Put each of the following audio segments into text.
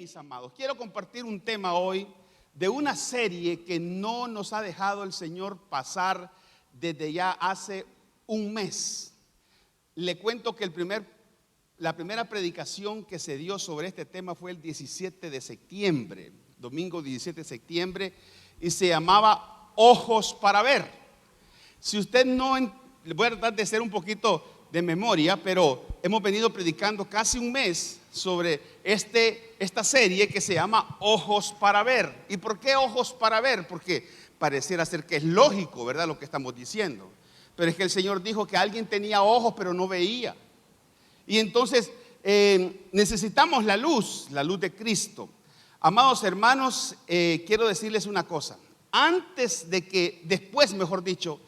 mis amados, quiero compartir un tema hoy de una serie que no nos ha dejado el Señor pasar desde ya hace un mes. Le cuento que la primera predicación que se dio sobre este tema fue el 17 de septiembre, domingo 17 de septiembre, y se llamaba Ojos para Ver. Si usted no, voy a tratar de hacer un poquito de memoria, pero hemos venido predicando casi un mes sobre esta serie que se llama Ojos para Ver. ¿Y por qué ojos para ver? Porque pareciera ser que es lógico, ¿verdad?, lo que estamos diciendo. Pero es que el Señor dijo que alguien tenía ojos pero no veía. Y entonces necesitamos la luz de Cristo. Amados hermanos, quiero decirles una cosa. Después, mejor dicho,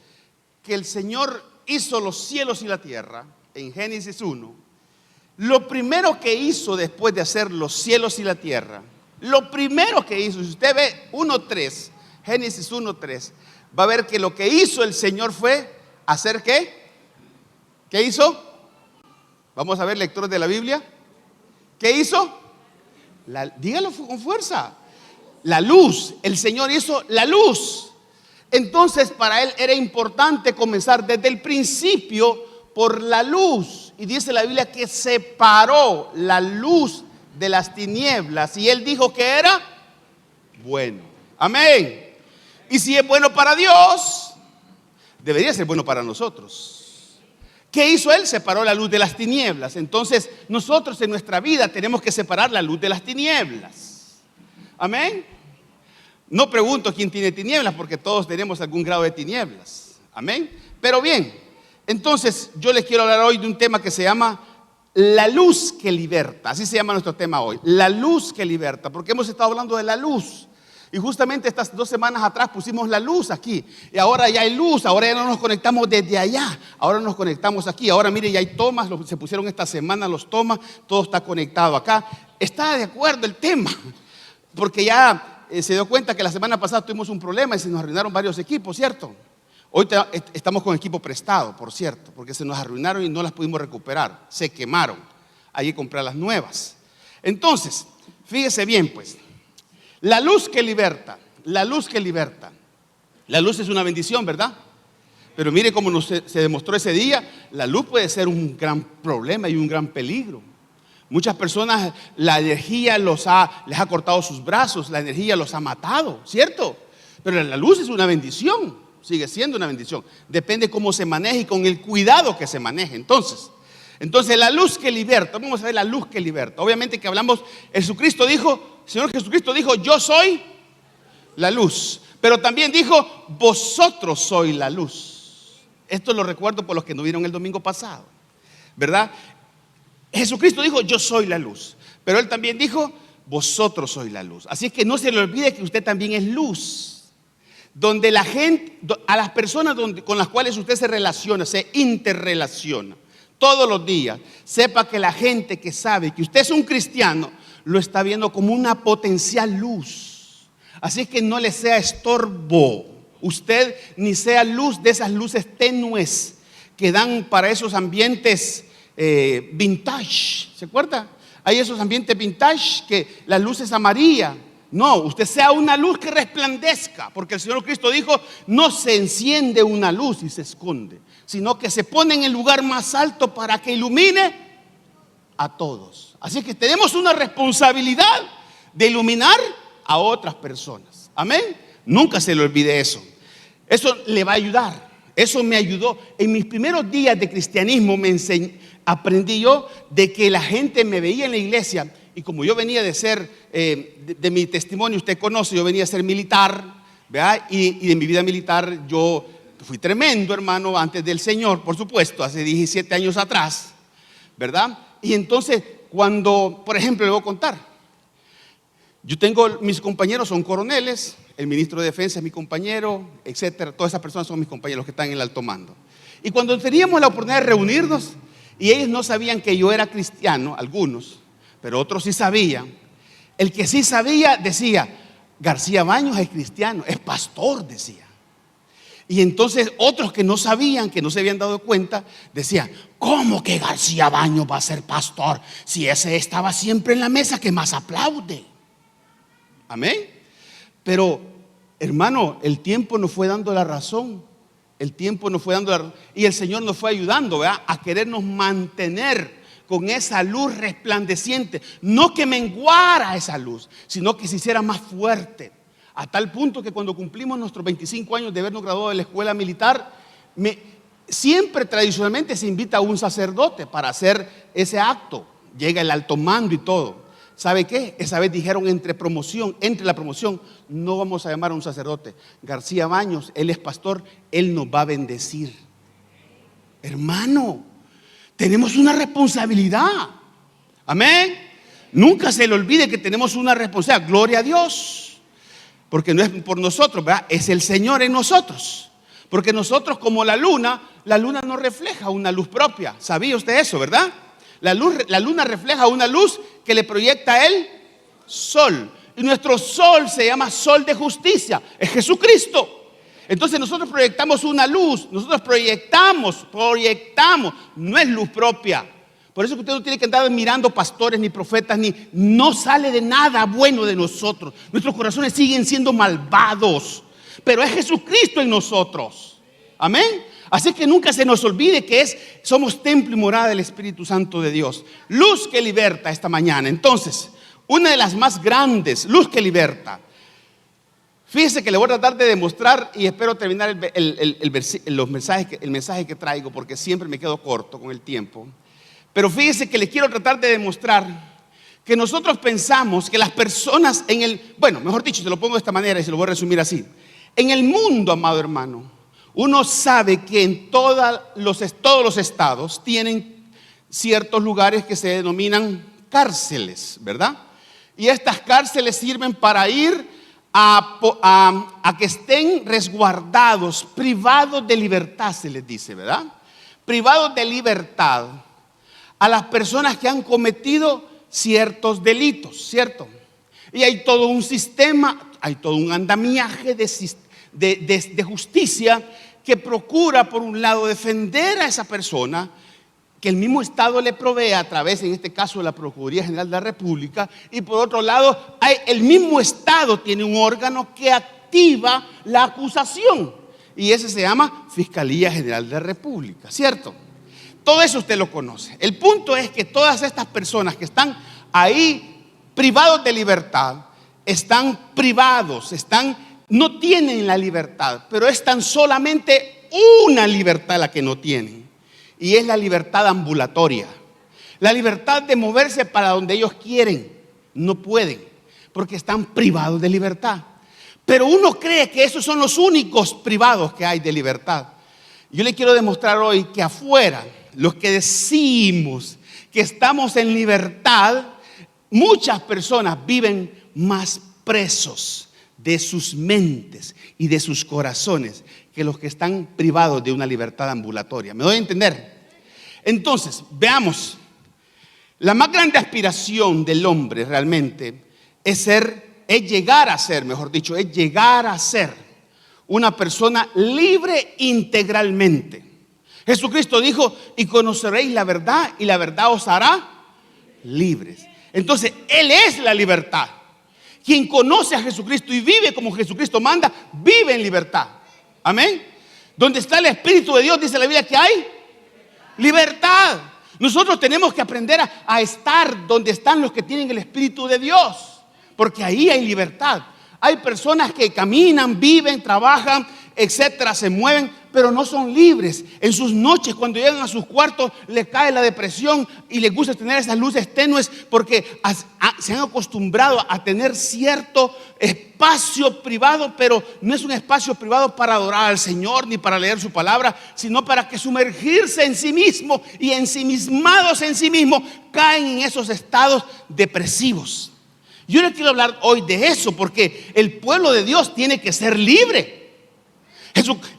que el Señor hizo los cielos y la tierra, en Génesis 1, lo primero que hizo después de hacer los cielos y la tierra, lo primero que hizo, si usted ve 1:3, Génesis 1:3, va a ver que lo que hizo el Señor fue hacer ¿qué? ¿Qué hizo? Vamos a ver, lectores de la Biblia. ¿Qué hizo? Dígalo con fuerza. La luz. El Señor hizo la luz. Entonces para Él era importante comenzar desde el principio por la luz. Y dice la Biblia que separó la luz de las tinieblas. Y Él dijo que era bueno. Amén. Y si es bueno para Dios, debería ser bueno para nosotros. ¿Qué hizo Él? Separó la luz de las tinieblas. Entonces nosotros en nuestra vida tenemos que separar la luz de las tinieblas. Amén. No pregunto quién tiene tinieblas, porque todos tenemos algún grado de tinieblas. Amén. Pero bien, entonces yo les quiero hablar hoy de un tema que se llama la luz que liberta. Así se llama nuestro tema hoy, la luz que liberta, porque hemos estado hablando de la luz. Y justamente estas 2 semanas atrás pusimos la luz aquí. Y ahora ya hay luz, ahora ya no nos conectamos desde allá, ahora nos conectamos aquí. Ahora mire, ya hay tomas, se pusieron esta semana los tomas, todo está conectado acá. Está de acuerdo el tema, porque ya se dio cuenta que la semana pasada tuvimos un problema y se nos arruinaron varios equipos, ¿cierto? Hoy estamos con equipo prestado, por cierto, porque se nos arruinaron y no las pudimos recuperar, se quemaron. Hay que comprar las nuevas. Entonces, fíjese bien pues, la luz que liberta, la luz que liberta. La luz es una bendición, ¿verdad? Pero mire cómo se demostró ese día, la luz puede ser un gran problema y un gran peligro. Muchas personas, la energía les ha cortado sus brazos, la energía los ha matado, ¿cierto? Pero la luz es una bendición, sigue siendo una bendición. Depende cómo se maneje y con el cuidado que se maneje. Entonces la luz que liberta, vamos a ver la luz que liberta. Obviamente que hablamos, el Señor Jesucristo dijo, yo soy la luz. Pero también dijo, vosotros sois la luz. Esto lo recuerdo por los que no vieron el domingo pasado, ¿verdad? Jesucristo dijo, yo soy la luz. Pero Él también dijo, vosotros sois la luz. Así es que no se le olvide que usted también es luz. Donde la gente, a las personas con las cuales usted se relaciona, se interrelaciona todos los días, sepa que la gente que sabe que usted es un cristiano, lo está viendo como una potencial luz. Así es que no le sea estorbo. Usted ni sea luz de esas luces tenues que dan para esos ambientes vintage, ¿se acuerda? Hay esos ambientes vintage que la luz es amarilla. No, usted sea una luz que resplandezca, porque el Señor Cristo dijo, no se enciende una luz y se esconde, sino que se pone en el lugar más alto para que ilumine a todos. Así que tenemos una responsabilidad de iluminar a otras personas. Amén. Nunca se le olvide eso. Eso le va a ayudar. Eso me ayudó. En mis primeros días de cristianismo aprendí yo de que la gente me veía en la iglesia. Y como yo venía de ser, de mi testimonio, usted conoce, yo venía a ser militar, ¿verdad? Y de mi vida militar yo fui tremendo, hermano, antes del Señor, por supuesto, hace 17 años atrás, ¿verdad? Y entonces, cuando, por ejemplo, le voy a contar, mis compañeros son coroneles, el ministro de Defensa es mi compañero, etcétera. Todas esas personas son mis compañeros que están en el alto mando. Y cuando teníamos la oportunidad de reunirnos, y ellos no sabían que yo era cristiano, algunos, pero otros sí sabían. El que sí sabía decía, García Baños es cristiano, es pastor, decía. Y entonces otros que no sabían, que no se habían dado cuenta, decían: ¿cómo que García Baños va a ser pastor si ese estaba siempre en la mesa que más aplaude? Amén. Pero hermano, el tiempo nos fue dando la razón. El tiempo nos fue dando la razón. Y el Señor nos fue ayudando, ¿verdad?, a querernos mantener con esa luz resplandeciente. No que menguara esa luz, sino que se hiciera más fuerte. A tal punto que cuando cumplimos nuestros 25 años de habernos graduado de la escuela militar, siempre tradicionalmente se invita a un sacerdote para hacer ese acto. Llega el alto mando y todo. ¿Sabe qué? Esa vez dijeron entre la promoción, no vamos a llamar a un sacerdote. García Baños, él es pastor, él nos va a bendecir. Hermano, tenemos una responsabilidad. Amén. Nunca se le olvide que tenemos una responsabilidad. Gloria a Dios. Porque no es por nosotros, ¿verdad? Es el Señor en nosotros. Porque nosotros, como la luna no refleja una luz propia. ¿Sabía usted eso, verdad? La luna refleja una luz que le proyecta el sol. Y nuestro sol se llama sol de justicia. Es Jesucristo. Entonces nosotros proyectamos una luz. Nosotros proyectamos. No es luz propia. Por eso que usted no tiene que andar mirando pastores ni profetas, no sale de nada bueno de nosotros. Nuestros corazones siguen siendo malvados, pero es Jesucristo en nosotros. Amén. Así que nunca se nos olvide que somos templo y morada del Espíritu Santo de Dios. Luz que liberta esta mañana. Entonces, una de las más grandes, luz que liberta. Fíjese que le voy a tratar de demostrar, y espero terminar el mensaje que traigo, porque siempre me quedo corto con el tiempo. Pero fíjese que le quiero tratar de demostrar que nosotros pensamos que las personas mejor dicho, se lo pongo de esta manera y se lo voy a resumir así. En el mundo, amado hermano, uno sabe que en todos los estados tienen ciertos lugares que se denominan cárceles, ¿verdad? Y estas cárceles sirven para ir a que estén resguardados, privados de libertad, se les dice, ¿verdad? Privados de libertad a las personas que han cometido ciertos delitos, ¿cierto? Y hay todo un sistema, hay todo un andamiaje de justicia que procura, por un lado, defender a esa persona, que el mismo Estado le provee a través, en este caso, de la Procuraduría General de la República, y por otro lado, el mismo Estado tiene un órgano que activa la acusación, y ese se llama Fiscalía General de la República, ¿cierto? Todo eso usted lo conoce. El punto es que todas estas personas que están ahí privados de libertad, están privados, no tienen la libertad, pero es tan solamente una libertad la que no tienen. Y es la libertad ambulatoria. La libertad de moverse para donde ellos quieren. No pueden, porque están privados de libertad. Pero uno cree que esos son los únicos privados que hay de libertad. Yo le quiero demostrar hoy que afuera, los que decimos que estamos en libertad, muchas personas viven más presos de sus mentes y de sus corazones que los que están privados de una libertad ambulatoria. ¿Me doy a entender? Entonces, veamos. La más grande aspiración del hombre realmente es llegar a ser una persona libre integralmente. Jesucristo dijo: y conoceréis la verdad, y la verdad os hará libres. Entonces, Él es la libertad. Quien conoce a Jesucristo y vive como Jesucristo manda, vive en libertad. Amén. Donde está el Espíritu de Dios, dice la Biblia que hay libertad. Nosotros tenemos que aprender a estar donde están los que tienen el Espíritu de Dios, porque ahí hay libertad. Hay personas que caminan, viven, trabajan, etcétera, se mueven, pero no son libres. En sus noches, cuando llegan a sus cuartos, les cae la depresión y les gusta tener esas luces tenues porque se han acostumbrado a tener cierto espacio privado, pero no es un espacio privado para adorar al Señor ni para leer su palabra, sino para que sumergirse en sí mismo, y ensimismados en sí mismo caen en esos estados depresivos. Yo les quiero hablar hoy de eso, porque el pueblo de Dios tiene que ser libre.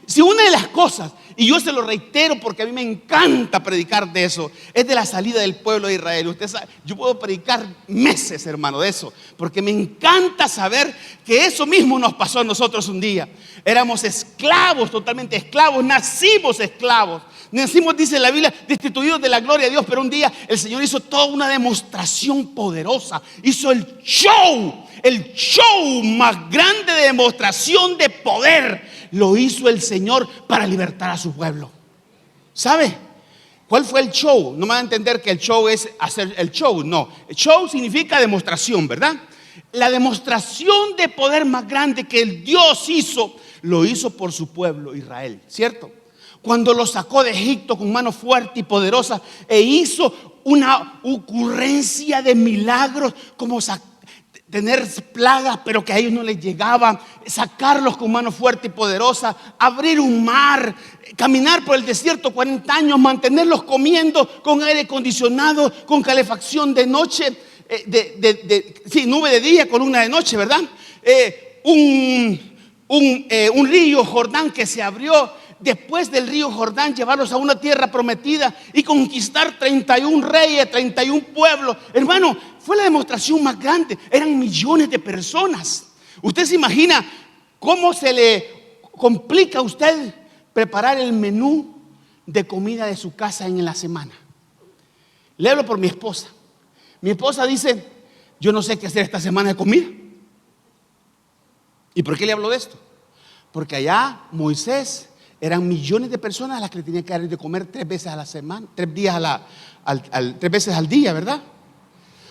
Si una de las cosas y yo se lo reitero porque a mí me encanta predicar de eso, es de la salida del pueblo de Israel. Usted sabe, yo puedo predicar meses, hermano, de eso, porque me encanta saber que eso mismo nos pasó a nosotros un día. Éramos esclavos, totalmente esclavos, nacimos esclavos. Nacimos, dice la Biblia, destituidos de la gloria de Dios, pero un día el Señor hizo toda una demostración poderosa. Hizo el show más grande de demostración de poder. Lo hizo el Señor para libertar a su pueblo. ¿Sabe cuál fue el show? No me van a entender que el show es hacer el show. No, el show significa demostración, ¿verdad? La demostración de poder más grande que el Dios hizo, lo hizo por su pueblo Israel, ¿cierto? Cuando lo sacó de Egipto con mano fuerte y poderosa e hizo una ocurrencia de milagros, como tener plagas pero que a ellos no les llegaban, sacarlos con mano fuerte y poderosa, abrir un mar, caminar por el desierto 40 años, mantenerlos comiendo con aire acondicionado, con calefacción de noche, nube de día, columna de noche, ¿verdad? Un río Jordán que se abrió. Después del río Jordán, llevarlos a una tierra prometida y conquistar 31 reyes, 31 pueblos. Hermano, fue la demostración más grande. Eran millones de personas. Usted se imagina cómo se le complica a usted preparar el menú de comida de su casa en la semana. Le hablo por mi esposa. Mi esposa dice: yo no sé qué hacer esta semana de comida. ¿Y por qué le hablo de esto? Porque allá Moisés, eran millones de personas a las que le tenía que dar de comer 3 veces a la semana, 3 veces al día, ¿verdad?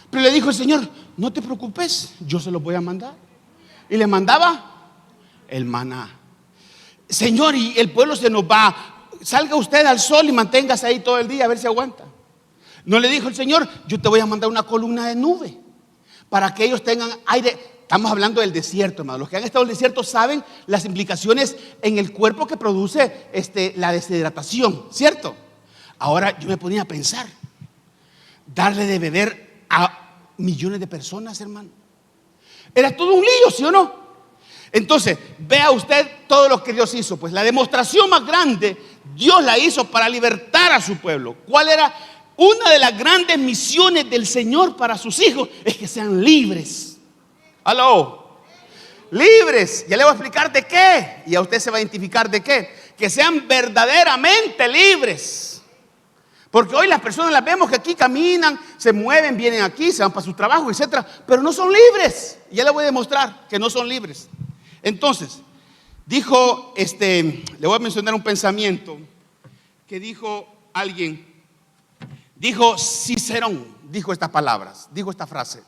Pero le dijo el Señor: no te preocupes, yo se los voy a mandar. Y le mandaba el maná. Señor, y el pueblo se nos va, salga usted al sol y manténgase ahí todo el día a ver si aguanta. No le dijo el Señor: yo te voy a mandar una columna de nube para que ellos tengan aire. Estamos hablando del desierto, hermano. Los que han estado en el desierto saben las implicaciones en el cuerpo que produce la deshidratación, ¿cierto? Ahora yo me ponía a pensar, darle de beber a millones de personas, hermano. Era todo un lío, ¿sí o no? Entonces, vea usted todo lo que Dios hizo. Pues la demostración más grande, Dios la hizo para libertar a su pueblo. ¿Cuál era? Una de las grandes misiones del Señor para sus hijos es que sean libres. Aló, libres. Ya le voy a explicar de qué. Y a usted se va a identificar de qué. Que sean verdaderamente libres. Porque hoy las personas las vemos que aquí caminan, se mueven, vienen aquí, se van para su trabajo, etcétera, pero no son libres. Ya le voy a demostrar que no son libres. Entonces, dijo, le voy a mencionar un pensamiento que dijo alguien. Dijo Cicerón, dijo estas palabras, dijo esta frase: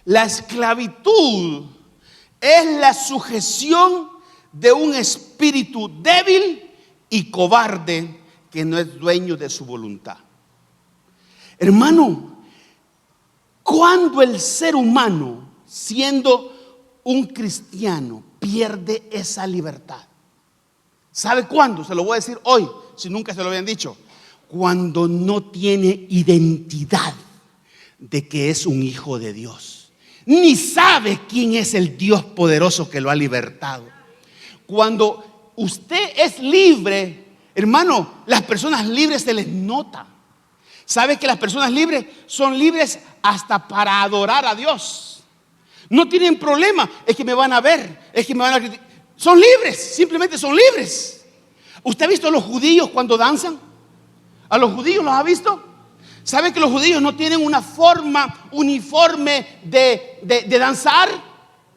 la esclavitud es la sujeción de un espíritu débil y cobarde que no es dueño de su voluntad. Hermano, cuando el ser humano, siendo un cristiano, pierde esa libertad, ¿sabe cuándo? Se lo voy a decir hoy, si nunca se lo habían dicho. Cuando no tiene identidad de que es un hijo de Dios, ni sabe quién es el Dios poderoso que lo ha libertado. Cuando usted es libre, hermano, las personas libres se les nota. ¿Sabe que las personas libres son libres hasta para adorar a Dios? No tienen problema, es que me van a ver, es que me van a criticar. Son libres, simplemente son libres. ¿Usted ha visto a los judíos cuando danzan? ¿A los judíos los ha visto? ¿Sabe que los judíos no tienen una forma uniforme de danzar?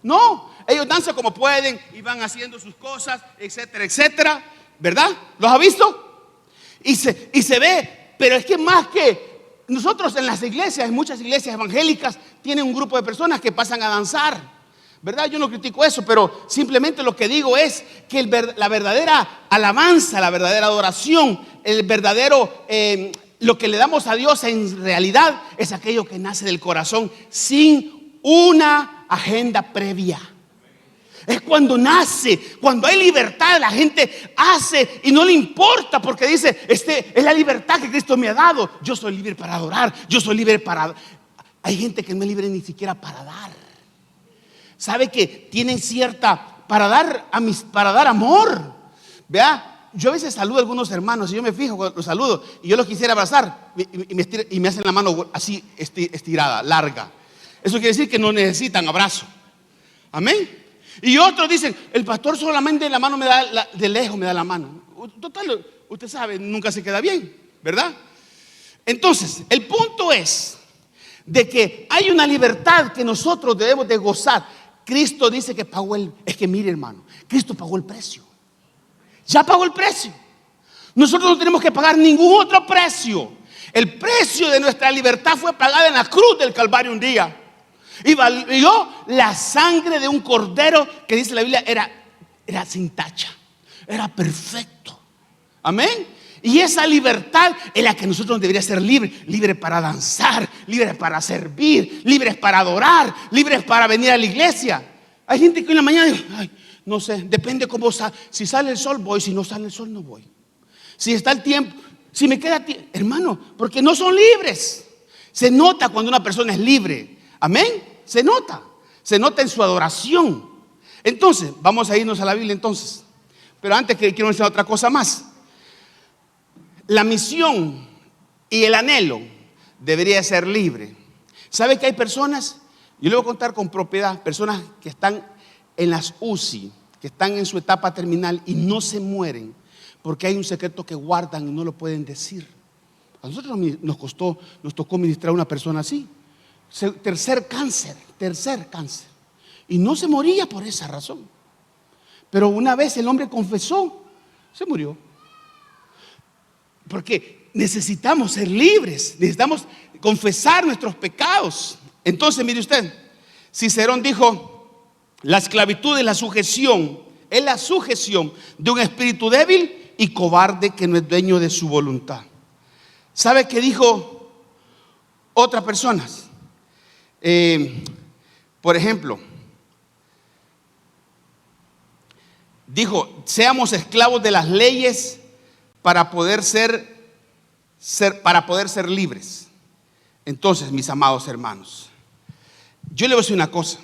No, ellos danzan como pueden y van haciendo sus cosas, etcétera, etcétera, ¿verdad? ¿Los ha visto? Y se ve, pero es que más que nosotros en las iglesias, en muchas iglesias evangélicas, tienen un grupo de personas que pasan a danzar, ¿verdad? Yo no critico eso, pero simplemente lo que digo es que la verdadera alabanza, la verdadera adoración, el verdadero lo que le damos a Dios en realidad es aquello que nace del corazón sin una agenda previa. Es cuando nace, cuando hay libertad, la gente hace y no le importa porque dice, es la libertad que Cristo me ha dado. Yo soy libre para adorar, yo soy libre para... Hay gente que no es libre ni siquiera para dar. ¿Sabe que tienen cierta para dar amor? Vea, yo a veces saludo a algunos hermanos y yo me fijo cuando los saludo y yo los quisiera abrazar y me hacen la mano así estirada, larga. Eso quiere decir que no necesitan abrazo. Amén. Y otros dicen, el pastor solamente la mano me da, de lejos me da la mano. Total, usted sabe, nunca se queda bien, ¿verdad? Entonces, el punto es de que hay una libertad que nosotros debemos de gozar. Cristo dice que pagó es que mire, hermano, Cristo pagó el precio. Ya pagó el precio. Nosotros no tenemos que pagar ningún otro precio. El precio de nuestra libertad fue pagado en la cruz del Calvario un día. Y valió la sangre de un cordero que dice la Biblia era sin tacha, era perfecto. Amén. Y esa libertad es la que nosotros deberíamos ser libres. Libres para danzar, libres para servir, libres para adorar, libres para venir a la iglesia. Hay gente que en la mañana dice, ay, no sé, depende cómo si sale el sol voy, si no sale el sol no voy. Si está el tiempo, si me queda tiempo, hermano, porque no son libres. Se nota cuando una persona es libre. Amén. Se nota en su adoración. Entonces, vamos a irnos a la Biblia entonces. Pero antes que quiero enseñar otra cosa más. La misión y el anhelo debería ser libre. ¿Sabe que hay personas? Yo le voy a contar con propiedad. Personas que están en las UCI, que están en su etapa terminal y no se mueren porque hay un secreto que guardan y no lo pueden decir. A nosotros nos tocó ministrar a una persona así. Tercer cáncer. Y no se moría por esa razón. Pero una vez el hombre confesó, se murió. Porque necesitamos ser libres, necesitamos confesar nuestros pecados. Entonces, mire usted, Cicerón dijo, la esclavitud es la sujeción de un espíritu débil y cobarde que no es dueño de su voluntad. ¿Sabe qué dijo otras personas? Por ejemplo, dijo, seamos esclavos de las leyes para poder ser libres. Entonces, mis amados hermanos, yo le voy a decir una cosa.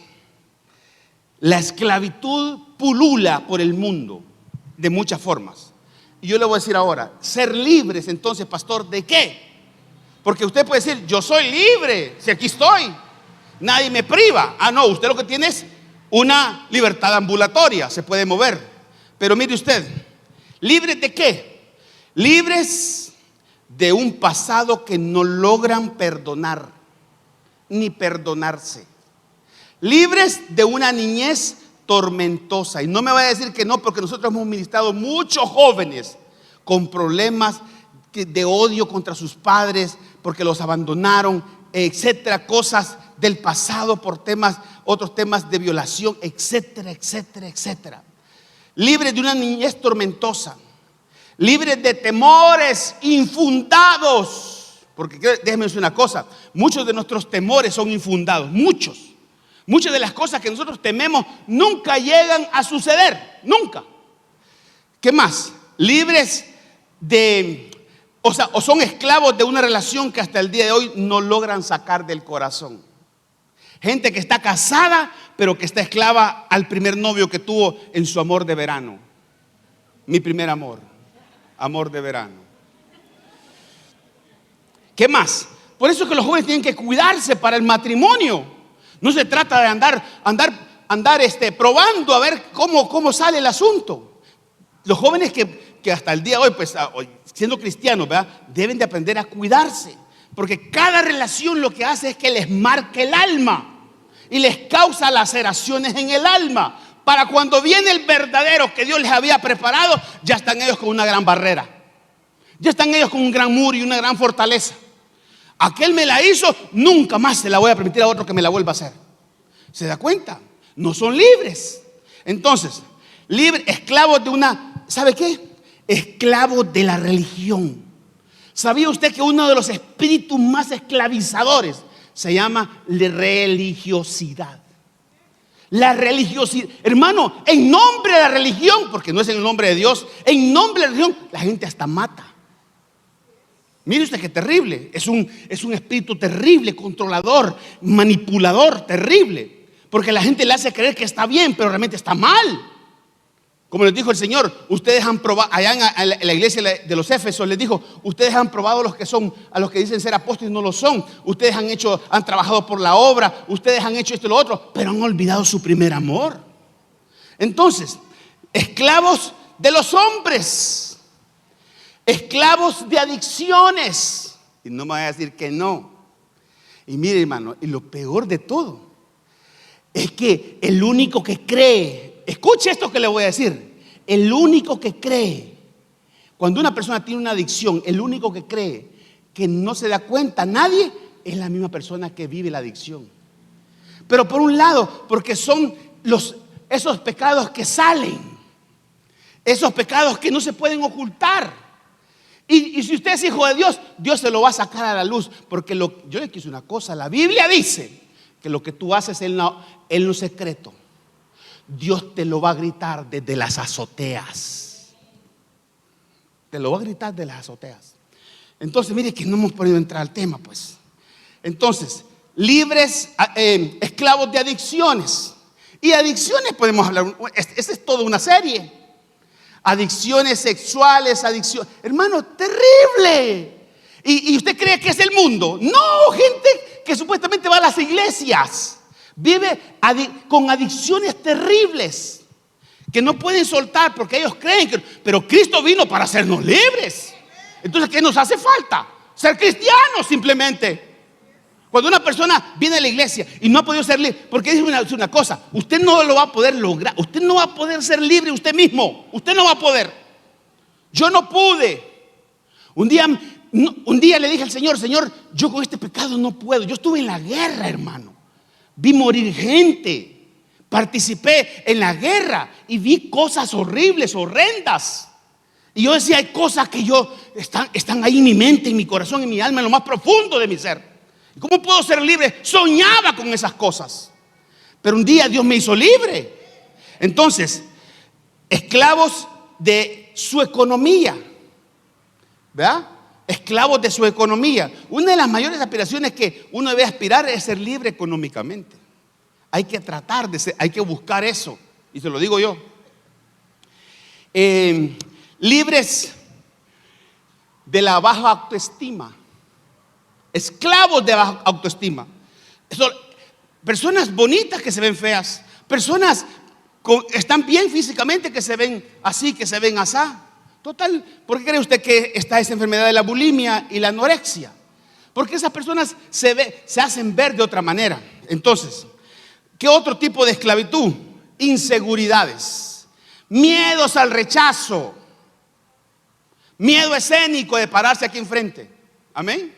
La esclavitud pulula por el mundo de muchas formas. Y yo le voy a decir ahora, ser libres entonces, pastor, ¿de qué? Porque usted puede decir, yo soy libre, si aquí estoy, nadie me priva. Ah, no, usted lo que tiene es una libertad ambulatoria, se puede mover. Pero mire usted, ¿libres de qué? Libres de un pasado que no logran perdonar, ni perdonarse. Libres de una niñez tormentosa. Y no me vaya a decir que no, porque nosotros hemos ministrado muchos jóvenes con problemas de odio contra sus padres, porque los abandonaron, etcétera, cosas del pasado por otros temas de violación, etcétera, etcétera, etcétera. Libres de una niñez tormentosa, libres de temores infundados, porque déjeme decir una cosa, muchos de nuestros temores son infundados, muchas de las cosas que nosotros tememos nunca llegan a suceder, nunca. ¿Qué más? Libres o son esclavos de una relación que hasta el día de hoy no logran sacar del corazón. Gente que está casada, pero que está esclava al primer novio que tuvo en su amor de verano. Mi primer amor de verano. ¿Qué más? Por eso es que los jóvenes tienen que cuidarse para el matrimonio. No se trata de andar probando a ver cómo sale el asunto. Los jóvenes que hasta el día de hoy, pues siendo cristianos, ¿verdad?, deben de aprender a cuidarse. Porque cada relación lo que hace es que les marca el alma y les causa laceraciones en el alma. Para cuando viene el verdadero que Dios les había preparado, ya están ellos con una gran barrera. Ya están ellos con un gran muro y una gran fortaleza. Aquel me la hizo, nunca más se la voy a permitir a otro que me la vuelva a hacer. ¿Se da cuenta? No son libres. Entonces, esclavos de una, ¿sabe qué? Esclavos de la religión. ¿Sabía usted que uno de los espíritus más esclavizadores se llama la religiosidad? La religiosidad, hermano, en nombre de la religión, porque no es en el nombre de Dios, en nombre de la religión, la gente hasta mata. Mire usted qué terrible, es un espíritu terrible, controlador, manipulador, terrible, porque la gente le hace creer que está bien, pero realmente está mal. Como les dijo el Señor, ustedes han probado, allá en la iglesia de los Éfesos les dijo, ustedes han probado a los que dicen ser apóstoles y no lo son. Ustedes han trabajado por la obra, ustedes han hecho esto y lo otro, pero han olvidado su primer amor. Entonces, esclavos de los hombres, esclavos de adicciones. Y no me voy a decir que no. Y mire, hermano, y lo peor de todo es que el único que cree, escuche esto que le voy a decir, el único que cree, cuando una persona tiene una adicción, el único que cree que no se da cuenta nadie, es la misma persona que vive la adicción. Pero por un lado, porque son esos pecados que salen, esos pecados que no se pueden ocultar. Y si usted es hijo de Dios, Dios se lo va a sacar a la luz. Porque yo le quiero una cosa, la Biblia dice que lo que tú haces en lo secreto, Dios te lo va a gritar desde las azoteas. Te lo va a gritar de las azoteas. Entonces, mire que no hemos podido entrar al tema, pues. Entonces, esclavos de adicciones. Y adicciones podemos hablar, esa es toda una serie. Adicciones sexuales, hermano, terrible. ¿Y usted cree que es el mundo? No, gente que supuestamente va a las iglesias vive con adicciones terribles que no pueden soltar porque ellos creen pero Cristo vino para hacernos libres. Entonces, ¿qué nos hace falta? Ser cristianos simplemente. Cuando una persona viene a la iglesia y no ha podido ser libre, porque dice una cosa, usted no lo va a poder lograr, usted no va a poder ser libre usted mismo, usted no va a poder. Yo no pude. Un día le dije al Señor, Señor, yo con este pecado no puedo. Yo estuve en la guerra, hermano. Vi morir gente, participé en la guerra y vi cosas horribles, horrendas. Y yo decía, hay cosas que están ahí en mi mente, en mi corazón, en mi alma, en lo más profundo de mi ser. ¿Cómo puedo ser libre? Soñaba con esas cosas. Pero un día Dios me hizo libre. Entonces, esclavos de su economía, ¿verdad? Esclavos de su economía. Una de las mayores aspiraciones que uno debe aspirar es ser libre económicamente. Hay que tratar de ser, hay que buscar eso. Y se lo digo yo. Libres de la baja autoestima. Esclavos de baja autoestima. Personas bonitas que se ven feas. Personas están bien físicamente que se ven así, que se ven asá. Total, ¿por qué cree usted que está esa enfermedad de la bulimia y la anorexia? Porque esas personas se hacen ver de otra manera. Entonces, ¿qué otro tipo de esclavitud? Inseguridades, miedos al rechazo, miedo escénico de pararse aquí enfrente. Amén.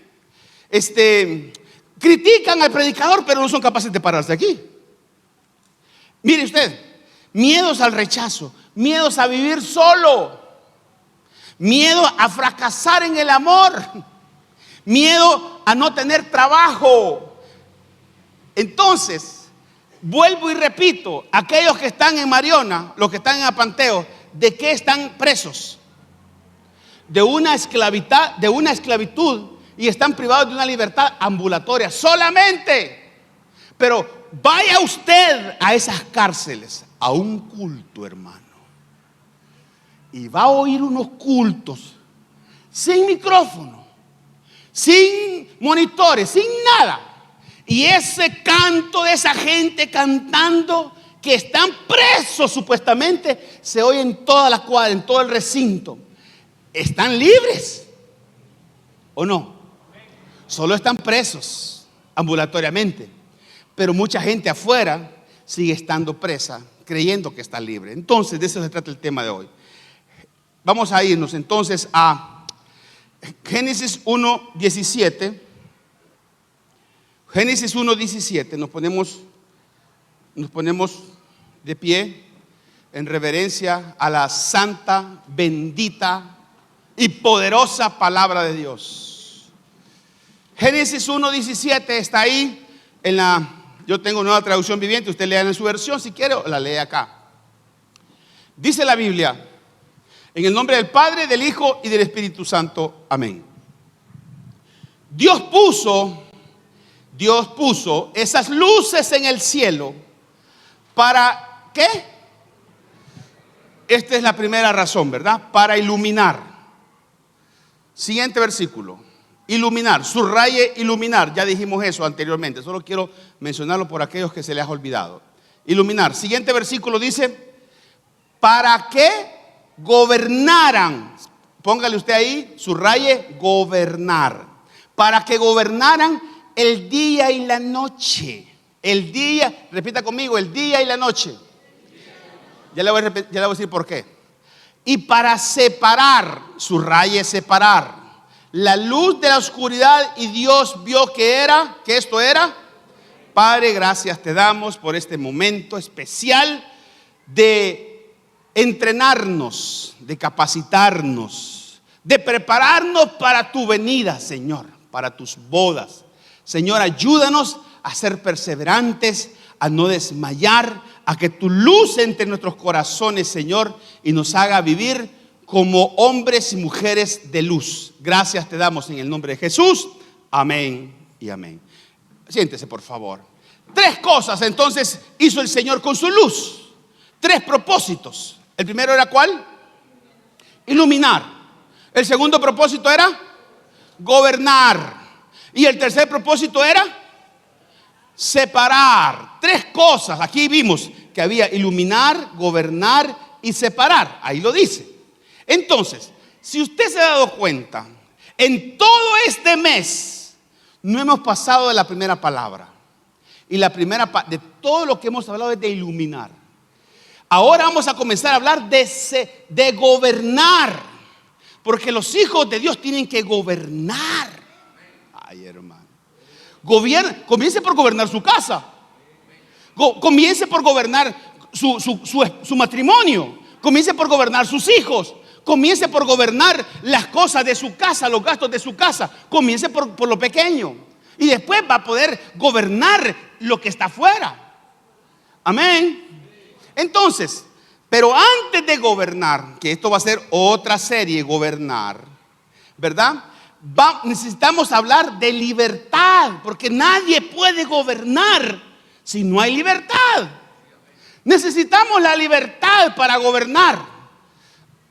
Critican al predicador, pero no son capaces de pararse aquí. Mire usted, miedos al rechazo, miedos a vivir solo, miedo a fracasar en el amor, miedo a no tener trabajo. Entonces, vuelvo y repito, aquellos que están en Mariona, los que están en Apanteo, ¿de qué están presos? De una esclavitud y están privados de una libertad ambulatoria solamente. Pero vaya usted a esas cárceles, a un culto, hermano, y va a oír unos cultos sin micrófono, sin monitores, sin nada. Y ese canto de esa gente cantando que están presos supuestamente se oye en toda la cuadra, en todo el recinto. ¿Están libres o no? Solo están presos ambulatoriamente, pero mucha gente afuera sigue estando presa, creyendo que está libre. Entonces, de eso se trata el tema de hoy. Vamos a irnos entonces a Génesis 1:17. Génesis 1:17. Nos ponemos de pie en reverencia a la santa, bendita y poderosa palabra de Dios. Génesis 1:17 está ahí yo tengo Nueva Traducción Viviente, usted lea en su versión si quiere o la lee acá. Dice la Biblia: en el nombre del Padre, del Hijo y del Espíritu Santo. Amén. Dios puso esas luces en el cielo. ¿Para qué? esta es la primera razón, ¿verdad? Para iluminar. Siguiente versículo. Iluminar, subraye iluminar. Ya dijimos eso anteriormente. Solo quiero mencionarlo por aquellos que se les ha olvidado. Iluminar. Siguiente versículo dice, para que gobernaran. Póngale usted ahí, subraye, gobernar. Para que gobernaran el día y la noche. El día, repita conmigo, el día y la noche. Ya le voy a decir por qué. Y para separar, subraye separar, la luz de la oscuridad, y Dios vio que esto era. Padre, gracias te damos por este momento especial de entrenarnos, de capacitarnos, de prepararnos para tu venida, Señor, para tus bodas. Señor, ayúdanos a ser perseverantes, a no desmayar, a que tu luz entre nuestros corazones, Señor, y nos haga vivir como hombres y mujeres de luz. Gracias te damos en el nombre de Jesús. Amén y amén. Siéntese, por favor. 3 cosas entonces hizo el Señor con su luz. 3 propósitos. El primero era ¿cuál? Iluminar. El segundo propósito era gobernar. Y el tercer propósito era separar. 3 cosas. Aquí vimos que había iluminar, gobernar y separar. Ahí lo dice. Entonces, si usted se ha dado cuenta, en todo este mes no hemos pasado de la primera palabra. Y la primera de todo lo que hemos hablado es de iluminar. Ahora vamos a comenzar a hablar de gobernar. Porque los hijos de Dios tienen que gobernar. Ay, hermano. Comience por gobernar su casa. Comience por gobernar su matrimonio. Comience por gobernar sus hijos. Comience por gobernar las cosas de su casa, los gastos de su casa. Comience por lo pequeño. Y después va a poder gobernar lo que está afuera. Amén. Entonces, pero antes de gobernar, que esto va a ser otra serie, gobernar, ¿verdad? Necesitamos hablar de libertad, porque nadie puede gobernar si no hay libertad. Necesitamos la libertad para gobernar.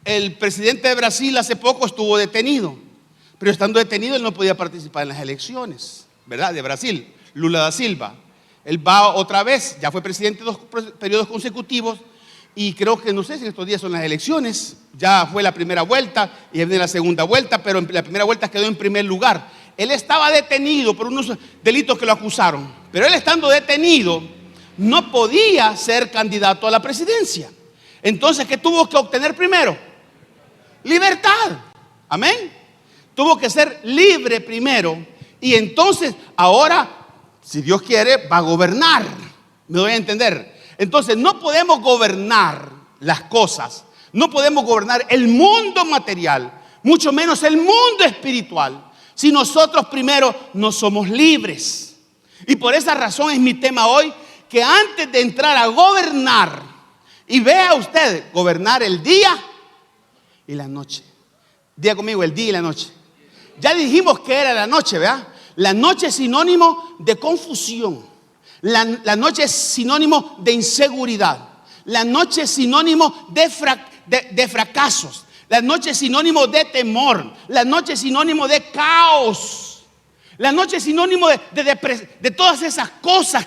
El presidente de Brasil hace poco estuvo detenido, pero estando detenido él no podía participar en las elecciones, ¿verdad? De Brasil, Lula da Silva. Él va otra vez, ya fue presidente 2 periodos consecutivos. Y creo que no sé si estos días son las elecciones. Ya fue la primera vuelta y viene la segunda vuelta, pero en la primera vuelta quedó en primer lugar. Él estaba detenido por unos delitos que lo acusaron, pero él estando detenido no podía ser candidato a la presidencia. Entonces, ¿qué tuvo que obtener primero? Libertad. Amén. Tuvo que ser libre primero. Y entonces ahora, si Dios quiere, va a gobernar. ¿Me doy a entender? Entonces no podemos gobernar las cosas, no podemos gobernar el mundo material, mucho menos el mundo espiritual, si nosotros primero no somos libres. Y por esa razón es mi tema hoy, que antes de entrar a gobernar, y vea usted, gobernar el día y la noche. Diga conmigo, el día y la noche. Ya dijimos que era la noche, ¿verdad? La noche es sinónimo de confusión. La noche es sinónimo de inseguridad. La noche es sinónimo de fracasos. La noche es sinónimo de temor. La noche es sinónimo de caos. La noche es sinónimo de todas esas cosas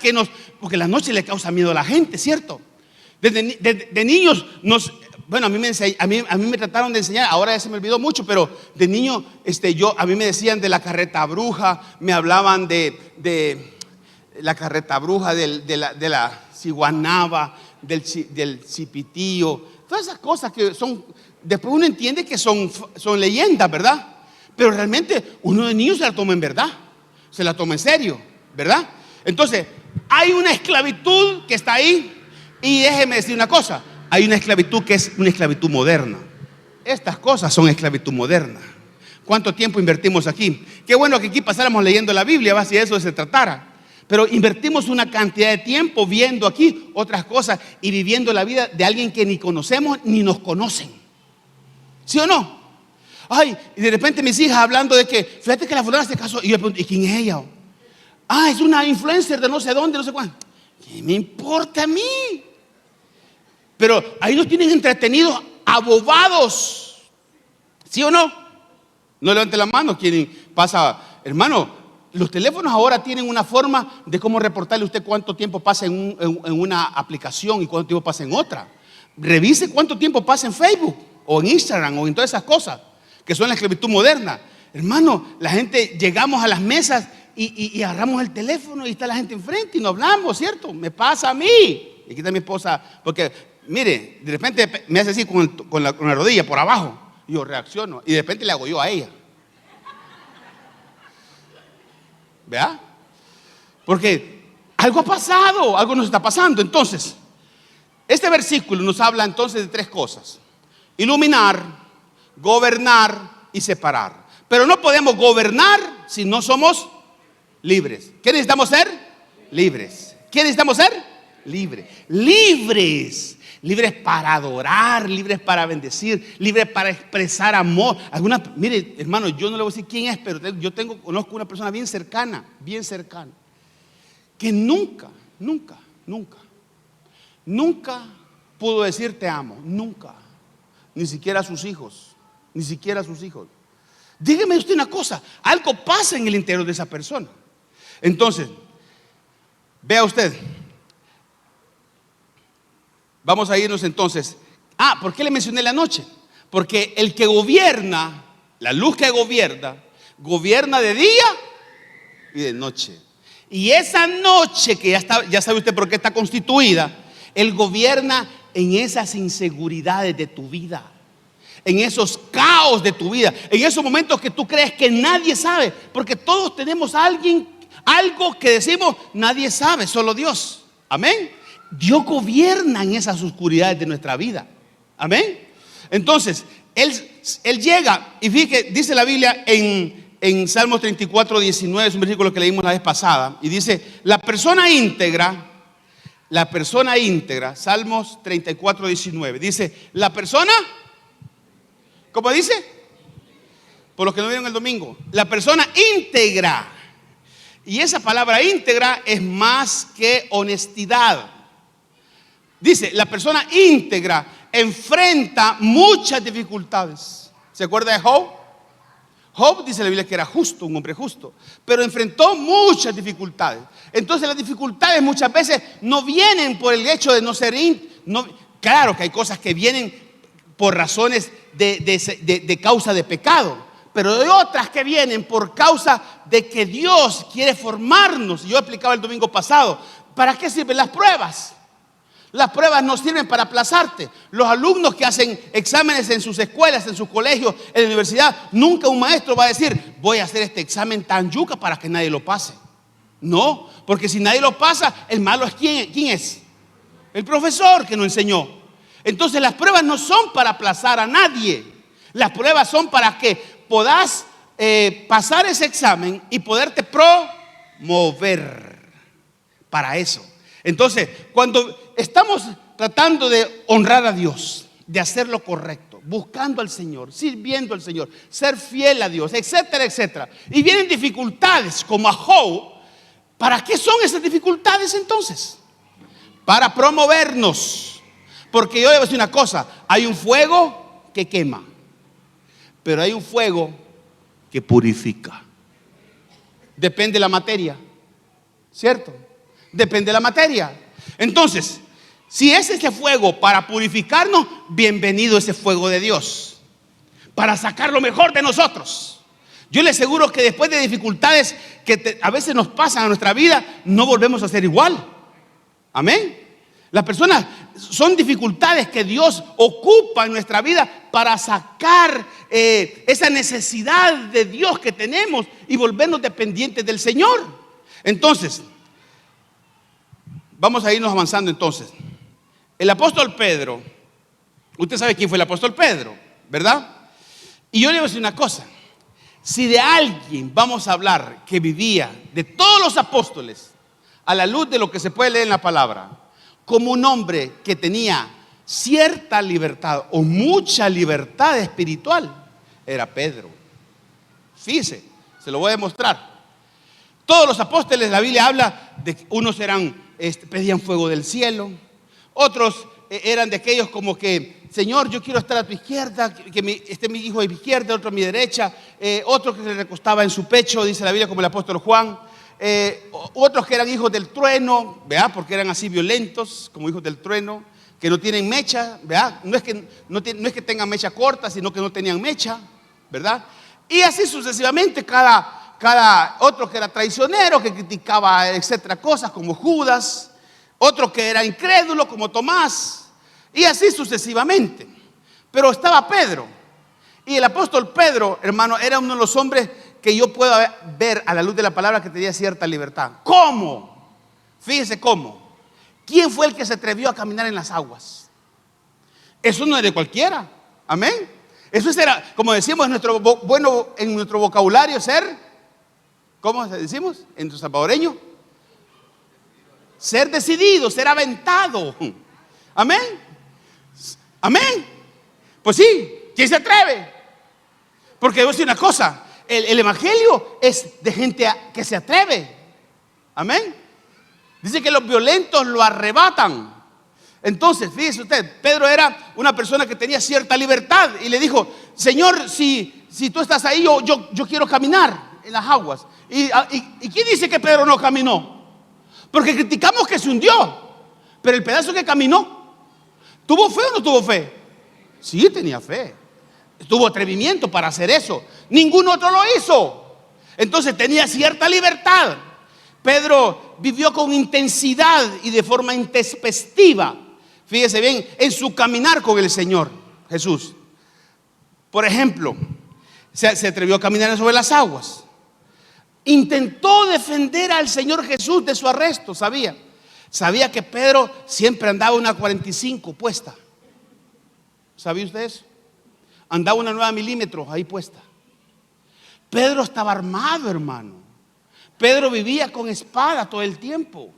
porque la noche le causa miedo a la gente, ¿cierto? De niños bueno, a mí me trataron de enseñar, ahora ya se me olvidó mucho, pero de niño a mí me decían de la carreta bruja, me hablaban de la carreta bruja, de la ciguanaba, del cipitío, todas esas cosas que son, después uno entiende que son leyendas, ¿verdad? Pero realmente uno de niño se la toma en verdad, se la toma en serio, ¿verdad? Entonces, hay una esclavitud que está ahí, y déjeme decir una cosa, hay una esclavitud que es una esclavitud moderna. Estas cosas son esclavitud moderna. ¿Cuánto tiempo invertimos aquí? Qué bueno que aquí pasáramos leyendo la Biblia, si de eso se tratara. Pero invertimos una cantidad de tiempo viendo aquí otras cosas y viviendo la vida de alguien que ni conocemos ni nos conocen. ¿Sí o no? Ay, y de repente mis hijas hablando de que, fíjate que la fulana se casó. Y yo me pregunto, ¿y quién es ella? Ah, es una influencer de no sé dónde, no sé cuándo. ¿Qué me importa a mí? Pero ahí nos tienen entretenidos, abobados. ¿Sí o no? No levante la mano quien pasa. Hermano, los teléfonos ahora tienen una forma de cómo reportarle a usted cuánto tiempo pasa en una aplicación y cuánto tiempo pasa en otra. Revise cuánto tiempo pasa en Facebook o en Instagram o en todas esas cosas que son la esclavitud moderna. Hermano, la gente llegamos a las mesas y agarramos el teléfono y está la gente enfrente y no hablamos, ¿cierto? Me pasa a mí. Y aquí está mi esposa, porque mire, de repente me hace así con la rodilla por abajo. Y yo reacciono y de repente le hago yo a ella. ¿Vea? Porque algo ha pasado, algo nos está pasando. Entonces, este versículo nos habla entonces de tres cosas: iluminar, gobernar y separar. Pero no podemos gobernar si no somos libres. ¿Qué necesitamos ser? Libres. ¿Qué necesitamos ser? Libres. Libres. Libres para adorar, libres para bendecir, libres para expresar amor. Mire, hermano, yo no le voy a decir quién es, pero conozco una persona bien cercana, que nunca pudo decir te amo, nunca. Ni siquiera a sus hijos. Dígame usted una cosa, algo pasa en el interior de esa persona. Entonces, vea usted. Vamos a irnos entonces. ¿Por qué le mencioné la noche? Porque el que gobierna, la luz que gobierna de día y de noche. Y esa noche que ya sabe usted por qué está constituida, Él gobierna en esas inseguridades de tu vida, en esos caos de tu vida, en esos momentos que tú crees que nadie sabe, porque todos tenemos algo que decimos, nadie sabe, solo Dios. Amén. Dios gobierna en esas oscuridades de nuestra vida. Amén. Entonces, Él llega, y fíjate, dice la Biblia en Salmos 34, 19, es un versículo que leímos la vez pasada, y dice, la persona íntegra, Salmos 34, 19, dice, la persona, ¿cómo dice? Por los que no vieron el domingo, la persona íntegra. Y esa palabra íntegra es más que honestidad. Dice, la persona íntegra enfrenta muchas dificultades. ¿Se acuerda de Job? Job, dice la Biblia, que era justo, un hombre justo, pero enfrentó muchas dificultades. Entonces las dificultades muchas veces no vienen por el hecho de no ser claro que hay cosas que vienen por razones de causa de pecado, pero hay otras que vienen por causa de que Dios quiere formarnos. Yo explicaba el domingo pasado, ¿para qué sirven las pruebas? Las pruebas no sirven para aplazarte. Los alumnos que hacen exámenes en sus escuelas, en sus colegios, en la universidad, nunca un maestro va a decir, voy a hacer este examen tan yuca para que nadie lo pase. No, porque si nadie lo pasa, el malo es ¿quién es? El profesor que nos enseñó. Entonces las pruebas no son para aplazar a nadie. Las pruebas son para que puedas pasar ese examen y poderte promover. Para eso. Entonces, cuando estamos tratando de honrar a Dios, de hacer lo correcto, buscando al Señor, sirviendo al Señor, ser fiel a Dios, etcétera, etcétera, y vienen dificultades como a Job, ¿para qué son esas dificultades entonces? Para promovernos. Porque yo le voy a decir una cosa, hay un fuego que quema, pero hay un fuego que purifica. Depende de la materia, ¿cierto? Depende de la materia. Entonces, si es ese fuego para purificarnos, bienvenido ese fuego de Dios, para sacar lo mejor de nosotros. Yo le aseguro que después de dificultades que a veces nos pasan en nuestra vida, no volvemos a ser igual. Amén. Las personas son dificultades que Dios ocupa en nuestra vida para sacar esa necesidad de Dios que tenemos y volvernos dependientes del Señor. Entonces, vamos a irnos avanzando entonces. El apóstol Pedro, usted sabe quién fue el apóstol Pedro, ¿verdad? Y yo le voy a decir una cosa. Si de alguien vamos a hablar que vivía, de todos los apóstoles, a la luz de lo que se puede leer en la palabra, como un hombre que tenía cierta libertad o mucha libertad espiritual, era Pedro. Fíjese, se lo voy a demostrar. Todos los apóstoles, la Biblia habla de que unos pedían fuego del cielo, otros eran de aquellos como que, Señor, yo quiero estar a tu izquierda, esté mi hijo a mi izquierda, otro a mi derecha, otro que se recostaba en su pecho, dice la Biblia, como el apóstol Juan, otros que eran hijos del trueno, ¿verdad? Porque eran así violentos, como hijos del trueno, que no tienen mecha, ¿verdad? No es que tengan mecha corta, sino que no tenían mecha, ¿verdad? Y así sucesivamente, cada otro que era traicionero, que criticaba, etcétera, cosas como Judas, otro que era incrédulo como Tomás, y así sucesivamente. Pero estaba Pedro, y el apóstol Pedro, hermano, era uno de los hombres que yo puedo ver a la luz de la palabra que tenía cierta libertad. ¿Cómo? Fíjese cómo. ¿Quién fue el que se atrevió a caminar en las aguas? Eso no es de cualquiera. Amén. Eso era, como decimos en nuestro vocabulario, ser, ¿cómo decimos? En tu salvadoreño. Ser decidido, ser aventado. Amén. Amén. Pues sí, ¿quién se atreve? Porque yo voy a decir una cosa, el evangelio es de gente que se atreve. Amén. Dice que los violentos lo arrebatan. Entonces, fíjese usted, Pedro era una persona que tenía cierta libertad y le dijo, Señor, si tú estás ahí, yo quiero caminar en las aguas. ¿Y quién dice que Pedro no caminó? Porque criticamos que se hundió, pero el pedazo que caminó, ¿tuvo fe o no tuvo fe? Sí, tenía fe. Tuvo atrevimiento para hacer eso. Ningún otro lo hizo. Entonces tenía cierta libertad. Pedro vivió con intensidad y de forma intempestiva, fíjese bien, en su caminar con el Señor Jesús. Por ejemplo, se atrevió a caminar sobre las aguas. Intentó defender al Señor Jesús de su arresto, sabía que Pedro siempre andaba una 45 puesta. ¿Sabía usted eso? Andaba una 9 milímetros ahí puesta. Pedro estaba armado, hermano. Pedro vivía con espada todo el tiempo.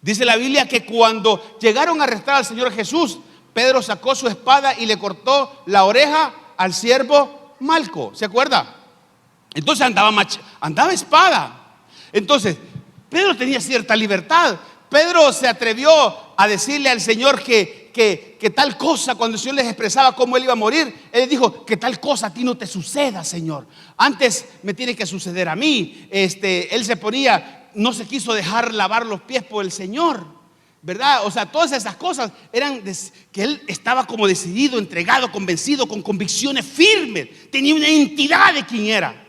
Dice la Biblia que cuando llegaron a arrestar al Señor Jesús, Pedro sacó su espada y le cortó la oreja al siervo Malco. ¿Se acuerda? Entonces andaba espada. Entonces, Pedro tenía cierta libertad. Pedro se atrevió a decirle al Señor que tal cosa, cuando el Señor les expresaba cómo él iba a morir, él dijo, que tal cosa a ti no te suceda, Señor. Antes me tiene que suceder a mí. Él se ponía, no se quiso dejar lavar los pies por el Señor, ¿verdad? O sea, todas esas cosas eran que él estaba como decidido, entregado, convencido, con convicciones firmes. Tenía una identidad de quién era.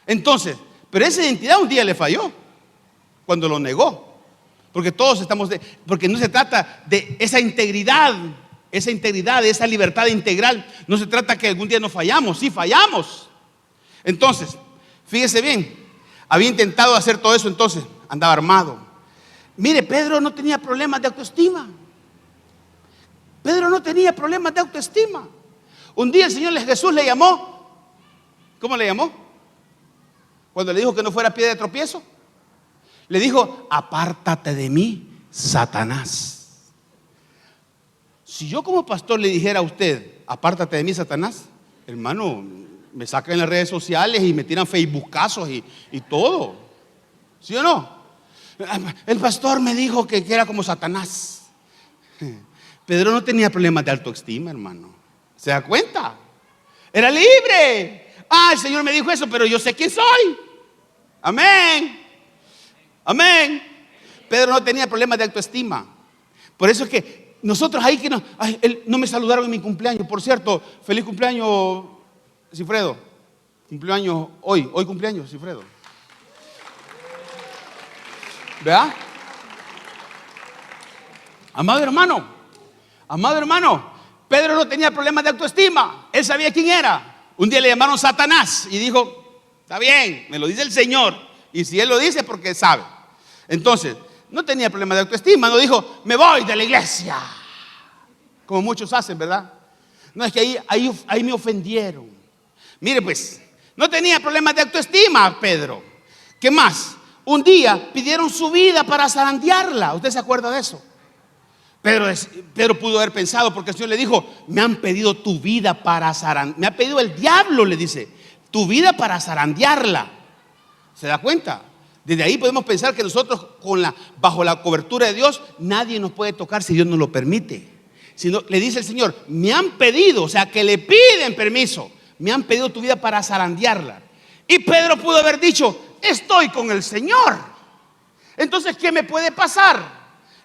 Entonces, pero esa identidad un día le falló cuando lo negó. Porque todos porque no se trata de esa integridad, esa libertad integral. No se trata que algún día nos fallamos, sí fallamos. Entonces, fíjese bien, había intentado hacer todo eso, entonces andaba armado. Mire, Pedro no tenía problemas de autoestima. Pedro no tenía problemas de autoestima. Un día el Señor Jesús le llamó. ¿Cómo le llamó? Cuando le dijo que no fuera piedra de tropiezo. Le dijo, apártate de mí, Satanás. Si yo como pastor le dijera a usted, apártate de mí, Satanás, hermano, me sacan en las redes sociales y me tiran facebookazos y todo. ¿Sí o no? El pastor me dijo que era como Satanás. Pedro no tenía problemas de autoestima, hermano. ¿Se da cuenta? Era libre. El Señor me dijo eso, pero yo sé quién soy. Amén. Amén. Pedro no tenía problemas de autoestima. Por eso es que nosotros ahí él no me saludaron en mi cumpleaños. Por cierto, feliz cumpleaños, Cifredo. Cumpleaños hoy cumpleaños, Cifredo. ¿Verdad? Amado hermano, Pedro no tenía problemas de autoestima. Él sabía quién era. Un día le llamaron Satanás y dijo, está bien, me lo dice el Señor. Y si él lo dice, porque sabe. Entonces, no tenía problema de autoestima. No dijo, me voy de la iglesia, como muchos hacen, ¿verdad? No, es que ahí me ofendieron. Mire pues, no tenía problemas de autoestima Pedro. ¿Qué más? Un día pidieron su vida para zarandearla. ¿Usted se acuerda de eso? Pedro pudo haber pensado, porque el Señor le dijo, me han pedido tu vida para zarandearla. Me ha pedido el diablo, le dice, tu vida para zarandearla. ¿Se da cuenta? Desde ahí podemos pensar que nosotros bajo la cobertura de Dios, nadie nos puede tocar si Dios nos lo permite. sino le dice el Señor, me han pedido, o sea, que le piden permiso, me han pedido tu vida para zarandearla. Y Pedro pudo haber dicho, estoy con el Señor. Entonces, ¿qué me puede pasar?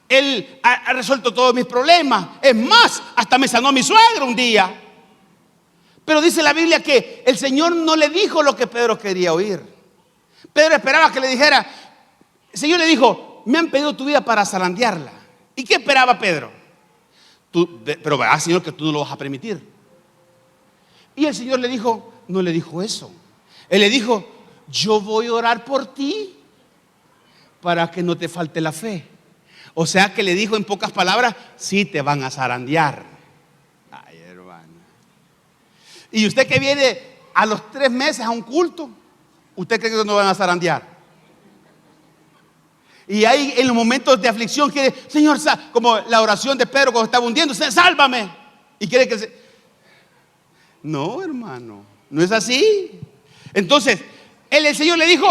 Él ha resuelto todos mis problemas. Es más, hasta me sanó mi suegra un día. Pero dice la Biblia que el Señor no le dijo lo que Pedro quería oír. Pedro esperaba que le dijera, el Señor le dijo, me han pedido tu vida para zarandearla. ¿Y qué esperaba Pedro? Pero verás, Señor, que tú no lo vas a permitir. Y el Señor le dijo, no le dijo eso. Él le dijo, yo voy a orar por ti para que no te falte la fe. O sea que le dijo en pocas palabras, sí te van a zarandear. Ay, hermano. Y usted que viene a los 3 meses a un culto, ¿usted cree que no van a zarandear? Y ahí en los momentos de aflicción quiere, Señor, como la oración de Pedro cuando estaba hundiendo, sálvame. Y quiere que No, hermano, no es así. Entonces, el Señor le dijo,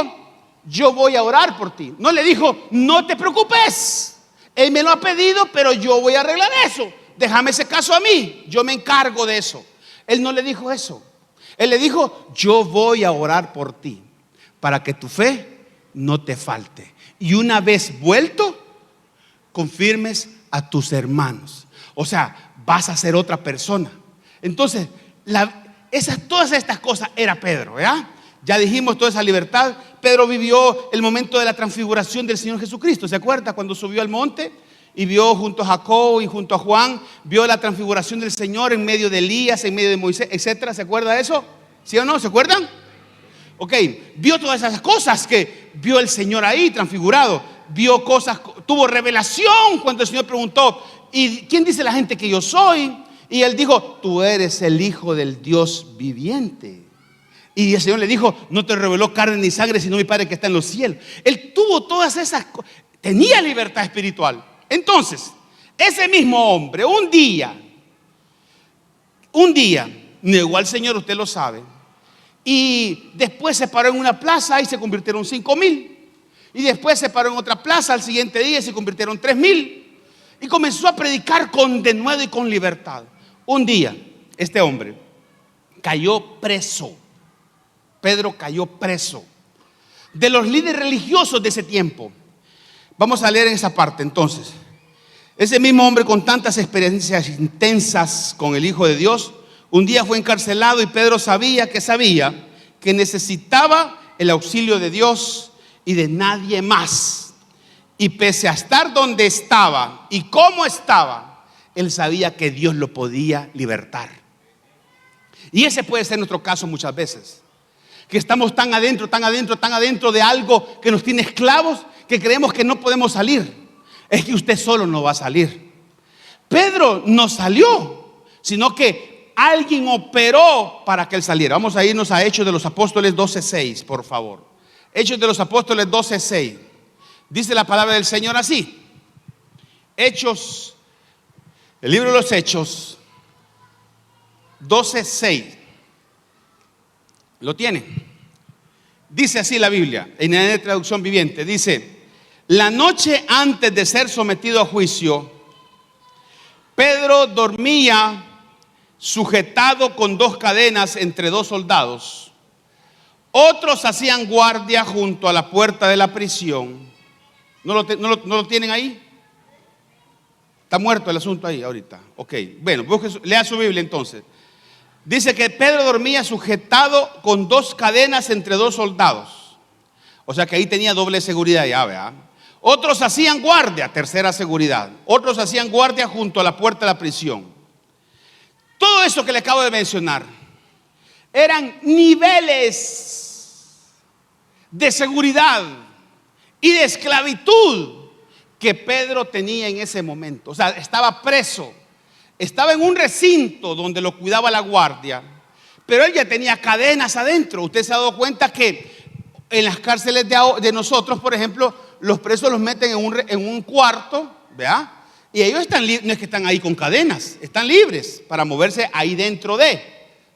yo voy a orar por ti. No le dijo, no te preocupes. Él me lo ha pedido, pero yo voy a arreglar eso. Déjame ese caso a mí, yo me encargo de eso. Él no le dijo eso. Él le dijo, yo voy a orar por ti para que tu fe no te falte. Y una vez vuelto, confirmes a tus hermanos. O sea, vas a ser otra persona. Entonces, todas estas cosas era Pedro, ¿verdad? Ya dijimos toda esa libertad. Pedro vivió el momento de la transfiguración del Señor Jesucristo. ¿Se acuerda? Cuando subió al monte y vio junto a Jacob y junto a Juan, vio la transfiguración del Señor en medio de Elías, en medio de Moisés, etcétera. ¿Se acuerda de eso? ¿Sí o no? ¿Se acuerdan? Ok, vio todas esas cosas que vio el Señor ahí transfigurado. Vio cosas, tuvo revelación cuando el Señor preguntó, ¿y quién dice la gente que yo soy? Y él dijo, tú eres el Hijo del Dios viviente. Y el Señor le dijo, no te reveló carne ni sangre, sino mi Padre que está en los cielos. Él tuvo todas esas cosas, tenía libertad espiritual. Entonces, ese mismo hombre, un día, negó al Señor, usted lo sabe. Y después se paró en una plaza y se convirtieron 5,000. Y después se paró en otra plaza al siguiente día y se convirtieron 3,000. Y comenzó a predicar con denuedo y con libertad. Un día, este hombre cayó preso. Pedro cayó preso de los líderes religiosos de ese tiempo. Vamos a leer en esa parte entonces. Ese mismo hombre con tantas experiencias intensas con el Hijo de Dios, un día fue encarcelado y Pedro sabía que necesitaba el auxilio de Dios y de nadie más. Y pese a estar donde estaba y cómo estaba, él sabía que Dios lo podía libertar. Y ese puede ser nuestro caso muchas veces. Que estamos tan adentro de algo que nos tiene esclavos que creemos que no podemos salir. Es que usted solo no va a salir. Pedro no salió, sino que alguien operó para que él saliera. Vamos a irnos a Hechos de los Apóstoles 12:6, por favor. Hechos de los Apóstoles 12:6. Dice la palabra del Señor así. Hechos, el libro de los Hechos 12:6. ¿Lo tienen? Dice así la Biblia, en la traducción viviente. Dice, la noche antes de ser sometido a juicio, Pedro dormía sujetado con 2 cadenas entre 2 soldados. Otros hacían guardia junto a la puerta de la prisión. ¿No lo tienen ahí? Está muerto el asunto ahí ahorita. Ok, bueno, lea su Biblia entonces. Dice que Pedro dormía sujetado con 2 cadenas entre 2 soldados. O sea que ahí tenía doble seguridad ya, ¿verdad? Otros hacían guardia, tercera seguridad. Otros hacían guardia junto a la puerta de la prisión. Todo eso que le acabo de mencionar eran niveles de seguridad y de esclavitud que Pedro tenía en ese momento. O sea, estaba preso. Estaba en un recinto donde lo cuidaba la guardia, pero él ya tenía cadenas adentro. Usted se ha dado cuenta que en las cárceles de nosotros, por ejemplo, los presos los meten en un cuarto, ¿verdad? Y ellos están libres, no es que están ahí con cadenas, están libres para moverse ahí dentro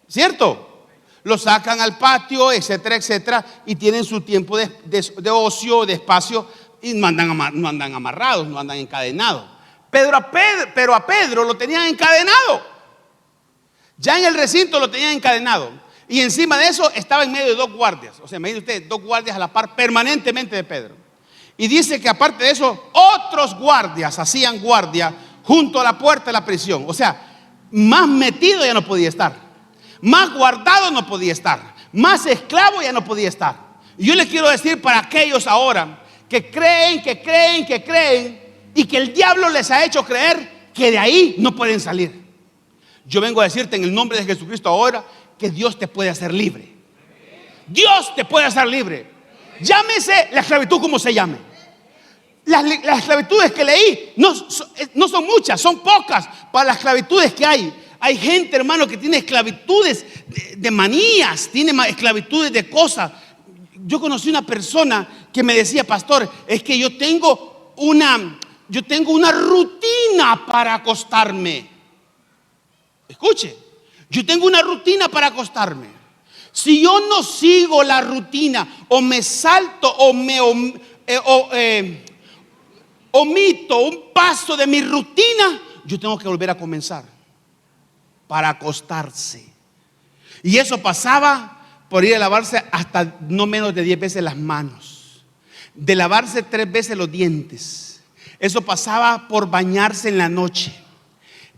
¿cierto? Los sacan al patio, etcétera, etcétera, y tienen su tiempo de ocio, de espacio, y no andan amarrados, no andan encadenados. Pero a Pedro lo tenían encadenado. Ya en el recinto lo tenían encadenado. Y encima de eso estaba en medio de dos guardias. O sea, imagínense ustedes, dos guardias a la par permanentemente de Pedro. Y dice que aparte de eso, otros guardias hacían guardia junto a la puerta de la prisión. O sea, más metido ya no podía estar. Más guardado no podía estar. Más esclavo ya no podía estar. Y yo les quiero decir para aquellos ahora que creen y que el diablo les ha hecho creer que de ahí no pueden salir. Yo vengo a decirte en el nombre de Jesucristo ahora que Dios te puede hacer libre. Dios te puede hacer libre. Llámese la esclavitud como se llame. Las esclavitudes que leí no son muchas, son pocas para las esclavitudes que hay. Hay gente, hermano, que tiene esclavitudes de manías, tiene esclavitudes de cosas. Yo conocí una persona que me decía, pastor, es que yo tengo una rutina para acostarme. Escuche, yo tengo una rutina para acostarme. Si yo no sigo la rutina o me salto o me omito un paso de mi rutina, yo tengo que volver a comenzar para acostarse. Y eso pasaba por ir a lavarse hasta no menos de 10 veces las manos, de lavarse 3 veces los dientes. Eso pasaba por bañarse en la noche.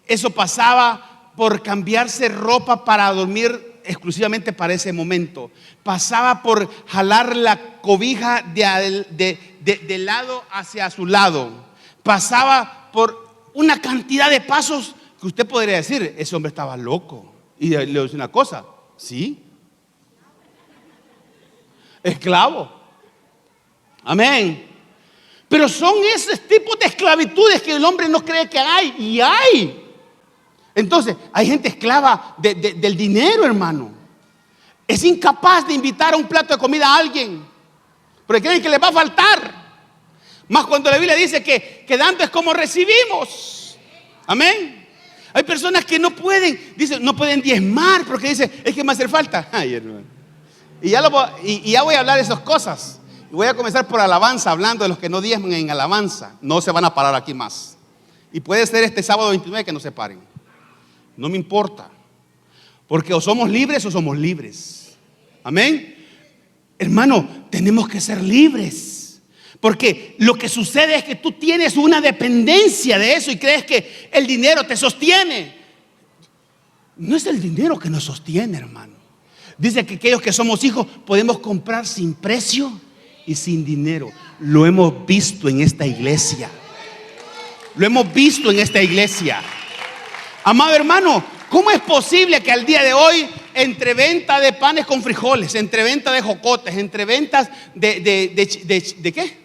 Eso pasaba por cambiarse ropa para dormir exclusivamente para ese momento. Pasaba por jalar la cobija de lado hacia su lado. Pasaba por una cantidad de pasos que usted podría decir, ese hombre estaba loco. Y le voy a decir una cosa, sí, esclavo. Amén. Pero son esos tipos de esclavitudes que el hombre no cree que hay, y hay. Entonces, hay gente esclava del dinero, hermano. Es incapaz de invitar a un plato de comida a alguien, porque creen que le va a faltar. Más cuando la Biblia dice que dando es como recibimos. Amén. Hay personas que no pueden, dicen, no pueden diezmar, porque dicen, es que me hace falta. Ay, hermano. Y ya voy a hablar de esas cosas. Y voy a comenzar por alabanza, hablando de los que no diezman en alabanza. No se van a parar aquí más. Y puede ser este sábado 29 que no se paren. No me importa. Porque o somos libres o somos libres. Amén. Hermano, tenemos que ser libres. Porque lo que sucede es que tú tienes una dependencia de eso y crees que el dinero te sostiene. No es el dinero que nos sostiene, hermano. Dice que aquellos que somos hijos podemos comprar sin precio y sin dinero. Lo hemos visto en esta iglesia. Lo hemos visto en esta iglesia. Amado hermano, ¿cómo es posible que al día de hoy, entre venta de panes con frijoles, entre venta de jocotes, entre ventas de qué?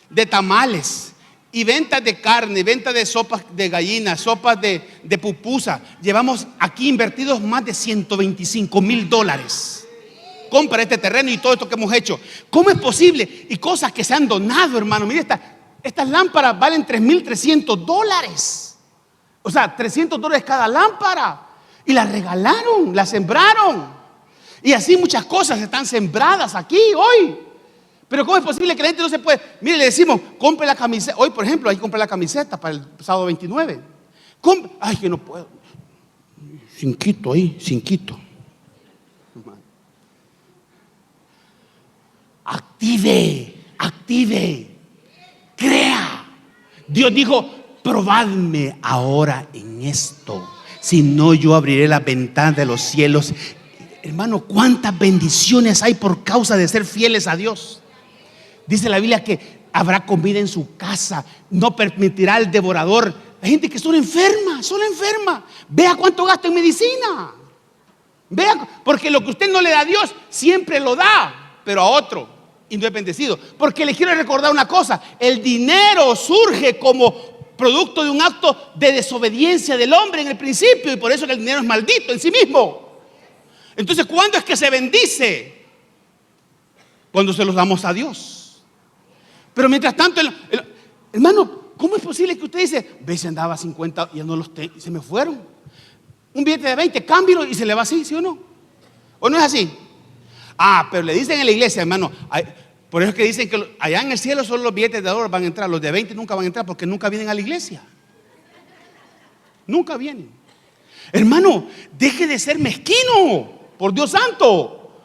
De tamales y ventas de carne, ventas de sopas de gallina, sopas de pupusa, llevamos aquí invertidos más de $125,000? Compra este terreno y todo esto que hemos hecho. ¿Cómo es posible? Y cosas que se han donado, hermano. Mire, estas lámparas valen $3,300. O sea, $300 cada lámpara. Y las regalaron, las sembraron. Y así muchas cosas están sembradas aquí hoy. Pero ¿cómo es posible que la gente no se puede? Mire, le decimos, compre la camiseta. Hoy, por ejemplo, hay que comprar la camiseta para el sábado 29. Ay, que no puedo. Cinquito ahí, cinquito. Active, crea. Dios dijo, probadme ahora en esto, si no yo abriré las ventanas de los cielos. Hermano, cuántas bendiciones hay por causa de ser fieles a Dios. Dice la Biblia que habrá comida en su casa, no permitirá el devorador. Hay gente que solo enferma. Vea cuánto gasta en medicina. Vea, porque lo que usted no le da a Dios siempre lo da, pero a otro, y no es bendecido. Porque le quiero recordar una cosa: el dinero surge como producto de un acto de desobediencia del hombre en el principio, y por eso que el dinero es maldito en sí mismo. Entonces, ¿cuándo es que se bendice? Cuando se los damos a Dios. Pero mientras tanto, hermano, ¿cómo es posible que usted dice, ve, si andaba 50 y ya no los tengo, y se me fueron? Un billete de 20, cámbialo y se le va así, ¿sí o no? ¿O no es así? Pero le dicen en la iglesia, hermano, por eso es que dicen que allá en el cielo solo los billetes de oro van a entrar, los de 20 nunca van a entrar porque nunca vienen a la iglesia. Nunca vienen. Hermano, deje de ser mezquino, por Dios santo.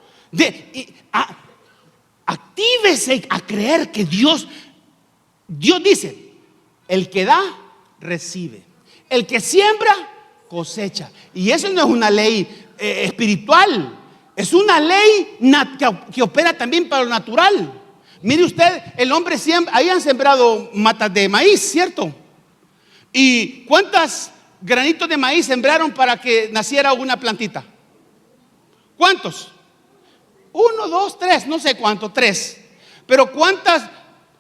Actívese a creer que Dios dice, el que da, recibe. El que siembra, cosecha. Y eso no es una ley espiritual, es una ley que opera también para lo natural. Mire usted, el hombre siembra, ahí han sembrado matas de maíz, ¿cierto? ¿Y cuántos granitos de maíz sembraron para que naciera una plantita? ¿Cuántos? 1, 2, 3, no sé cuántos, 3. Pero ¿cuántos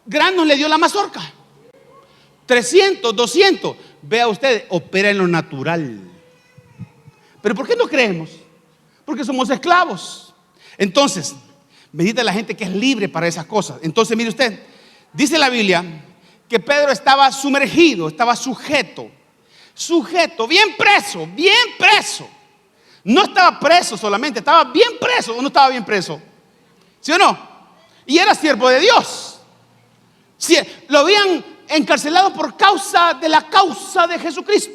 granos le dio la mazorca? 300, 200. Vea usted, opera en lo natural. Pero ¿por qué no creemos? Porque somos esclavos. Entonces, bendita la gente que es libre para esas cosas. Entonces, mire usted, dice la Biblia que Pedro estaba sumergido, estaba sujeto, bien preso, bien preso. No estaba preso solamente, estaba bien preso. ¿O no estaba bien preso? ¿Sí o no? Y era siervo de Dios. Sí, lo habían encarcelado por causa de Jesucristo.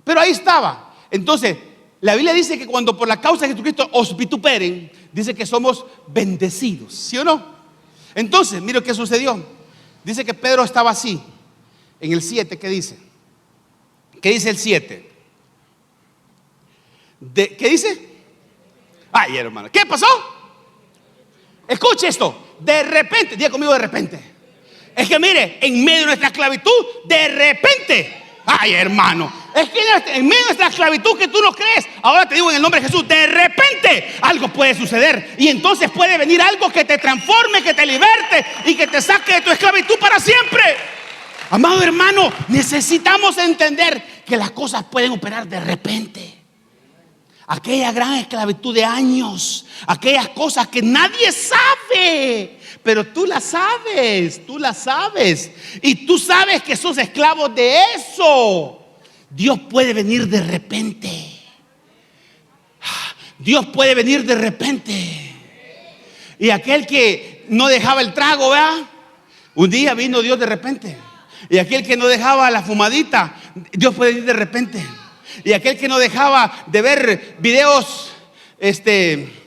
Pero ahí estaba. Entonces, la Biblia dice que cuando por la causa de Jesucristo os vituperen, dice que somos bendecidos. ¿Sí o no? Entonces, mire qué sucedió. Dice que Pedro estaba así. En el 7, ¿qué dice? ¿Qué dice el 7? ¿Qué dice? Ay, hermano, ¿qué pasó? Escuche esto. De repente, diga conmigo, de repente. Es que mire, en medio de nuestra esclavitud, de repente. Ay, hermano, es que en medio de nuestra esclavitud que tú no crees, ahora te digo en el nombre de Jesús, de repente algo puede suceder. Y entonces puede venir algo que te transforme, que te liberte y que te saque de tu esclavitud para siempre. Amado hermano, necesitamos entender que las cosas pueden operar de repente. Aquella gran esclavitud de años, aquellas cosas que nadie sabe, pero tú las sabes, y tú sabes que sos esclavos de eso. Dios puede venir de repente. Dios puede venir de repente. Y aquel que no dejaba el trago, ¿verdad? Un día vino Dios de repente. Y aquel que no dejaba la fumadita, Dios puede venir de repente. Y aquel que no dejaba de ver videos,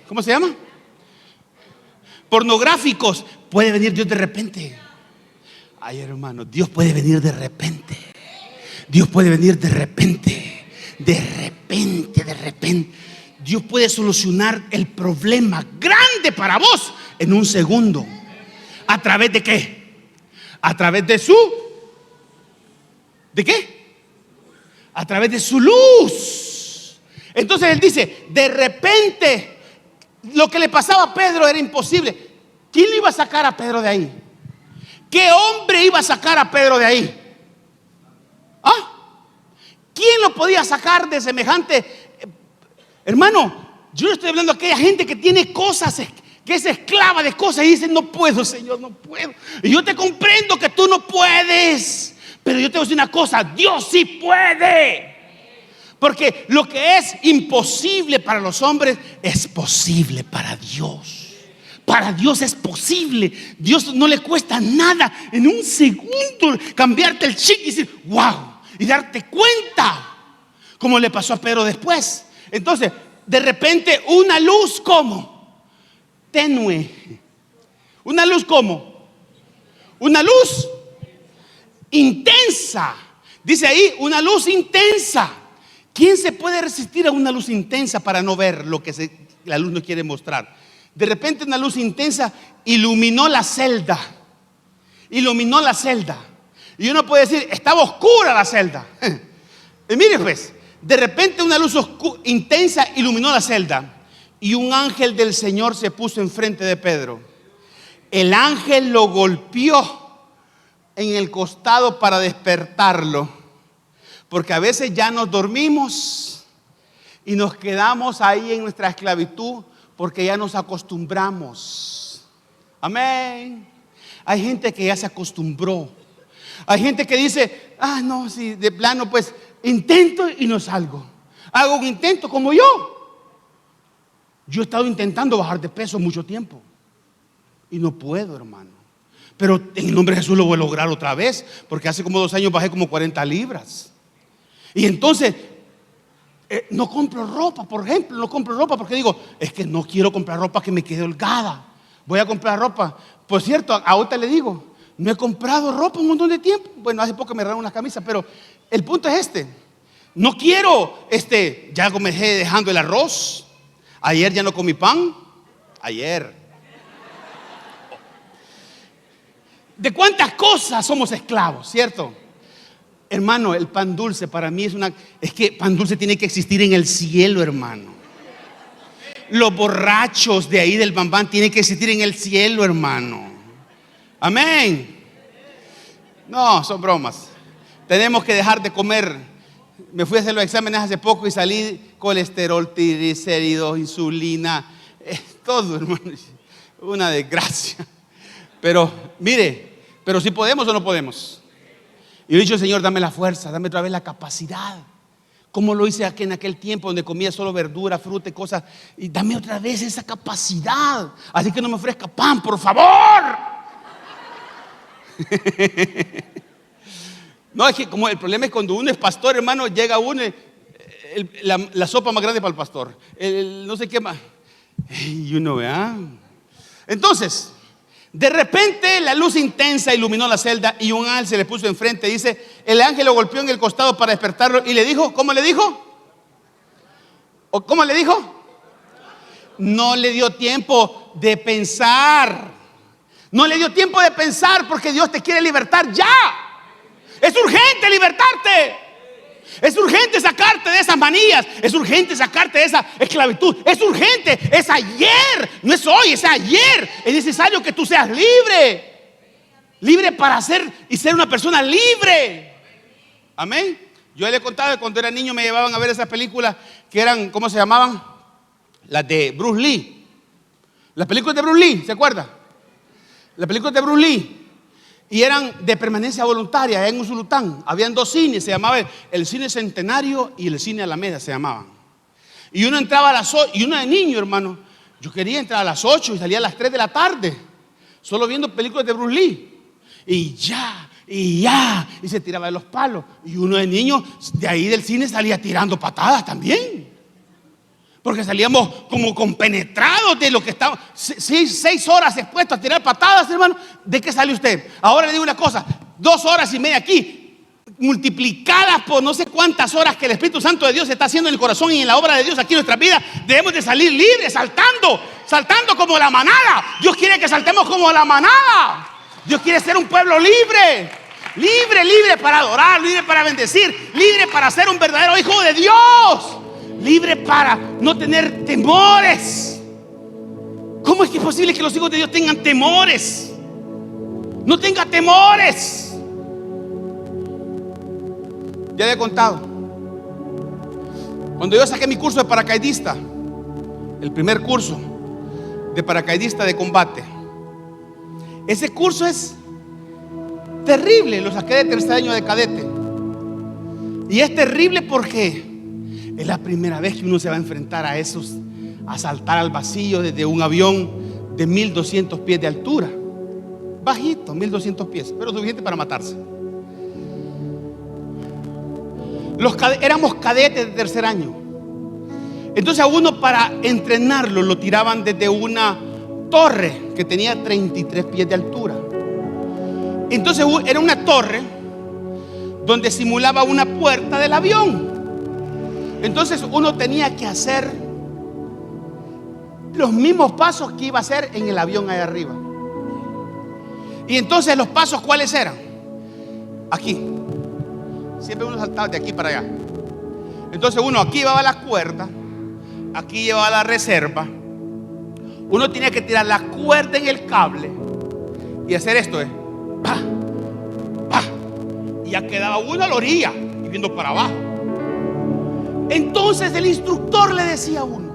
¿cómo se llama? Pornográficos, puede venir Dios de repente. Ay, hermano, Dios puede venir de repente. Dios puede venir de repente. De repente. Dios puede solucionar el problema grande para vos en un segundo. ¿A través de qué? A través de ¿de qué? A través de su luz. Entonces él dice, de repente, lo que le pasaba a Pedro era imposible. ¿Quién le iba a sacar a Pedro de ahí? ¿Qué hombre iba a sacar a Pedro de ahí? ¿Ah? ¿Quién lo podía sacar de semejante? Hermano, yo no estoy hablando de aquella gente que tiene cosas, que es esclava de cosas y dice, no puedo, Señor, no puedo. Y yo te comprendo que tú no puedes. Pero yo te voy a decir una cosa, Dios sí puede. Porque lo que es imposible para los hombres es posible para Dios. Para Dios es posible. Dios no le cuesta nada en un segundo cambiarte el chip y decir, wow, y darte cuenta, como le pasó a Pedro después. Entonces, de repente una luz como tenue. Una luz como una luz intensa. Dice ahí, una luz intensa. ¿Quién se puede resistir a una luz intensa para no ver lo que la luz no quiere mostrar? De repente una luz intensa iluminó la celda. Iluminó la celda. Y uno puede decir, estaba oscura la celda. Y mire pues, de repente una luz intensa iluminó la celda. Y un ángel del Señor se puso enfrente de Pedro. El ángel lo golpeó en el costado para despertarlo, porque a veces ya nos dormimos y nos quedamos ahí en nuestra esclavitud porque ya nos acostumbramos. Amén. Hay gente que ya se acostumbró. Hay gente que dice, no, si de plano pues intento y no salgo. Hago un intento como yo. Yo he estado intentando bajar de peso mucho tiempo y no puedo, hermano. Pero en el nombre de Jesús lo voy a lograr otra vez, porque hace como 2 años bajé como 40 libras. Y entonces no compro ropa, por ejemplo. No compro ropa porque digo, es que no quiero comprar ropa que me quede holgada. Voy a comprar ropa. Por cierto, ahorita le digo, no he comprado ropa un montón de tiempo. Bueno, hace poco me regalaron unas camisas, pero el punto es este. No quiero, ya me dejé dejando el arroz. Ayer ya no comí pan. Ayer. ¿De cuántas cosas somos esclavos, cierto? Hermano, el pan dulce para mí es que pan dulce tiene que existir en el cielo, hermano. Los borrachos de ahí del Bambán tienen que existir en el cielo, hermano. Amén. No, son bromas. Tenemos que dejar de comer. Me fui a hacer los exámenes hace poco y salí colesterol, triglicéridos, insulina, todo, hermano. Una desgracia. Pero mire, pero si podemos o no podemos. Y le he dicho, Señor, dame la fuerza, dame otra vez la capacidad. Como lo hice aquí en aquel tiempo donde comía solo verdura, fruta y cosas. Y dame otra vez esa capacidad. Así que no me ofrezca pan, por favor. No, es que como el problema es cuando uno es pastor, hermano, llega uno, la sopa más grande para el pastor, no sé qué más. Y uno vea. Entonces, de repente la luz intensa iluminó la celda y un ángel se le puso enfrente. Dice, el ángel lo golpeó en el costado para despertarlo y le dijo, ¿cómo le dijo? ¿O cómo le dijo? No le dio tiempo de pensar. No le dio tiempo de pensar porque Dios te quiere libertar ya. Es urgente libertarte. Es urgente sacarte de esas manías. Es urgente sacarte de esa esclavitud. Es urgente, es ayer. No es hoy, es ayer. Es necesario que tú seas libre. Libre para ser y ser una persona libre. Amén. Yo le he contado que cuando era niño me llevaban a ver esas películas que eran, ¿cómo se llamaban? Las de Bruce Lee. Las películas de Bruce Lee, ¿se acuerda? Las películas de Bruce Lee. Y eran de permanencia voluntaria en Usulután. Habían dos cines, se llamaba el Cine Centenario y el Cine Alameda se llamaban. Y uno entraba a las 8, y uno de niño, hermano. Yo quería entrar a las 8 y salía a las 3 de la tarde, solo viendo películas de Bruce Lee. Y se tiraba de los palos. Y uno de niño, de ahí del cine salía tirando patadas también. Porque salíamos como compenetrados de lo que estábamos. 6 horas expuestos a tirar patadas, hermano. ¿De qué sale usted? Ahora le digo una cosa: 2 horas y media aquí, multiplicadas por no sé cuántas horas que el Espíritu Santo de Dios está haciendo en el corazón y en la obra de Dios aquí en nuestra vida. Debemos de salir libres, saltando como la manada. Dios quiere que saltemos como la manada. Dios quiere ser un pueblo libre. Libre para adorar, libre para bendecir, libre para ser un verdadero hijo de Dios. Libre para no tener temores. ¿Cómo es que es posible que los hijos de Dios tengan temores? No tenga temores. Ya le he contado. Cuando yo saqué mi curso de paracaidista, el primer curso de paracaidista de combate, ese curso es terrible. Lo saqué de tercer año de cadete. Y es terrible porque es la primera vez que uno se va a enfrentar a saltar al vacío desde un avión de 1200 pies de altura. Bajito, 1200 pies, pero suficiente para matarse. Éramos cadetes de tercer año. Entonces a uno, para entrenarlo, lo tiraban desde una torre que tenía 33 pies de altura. Entonces era una torre donde simulaba una puerta del avión. Entonces uno tenía que hacer los mismos pasos que iba a hacer en el avión allá arriba. Y entonces los pasos, ¿cuáles eran? Aquí. Siempre uno saltaba de aquí para allá. Entonces uno aquí llevaba la cuerda, aquí llevaba la reserva. Uno tenía que tirar la cuerda en el cable y hacer esto, ¡pa! ¡pa! Y ya quedaba uno a la orilla y viendo para abajo. Entonces el instructor le decía a uno: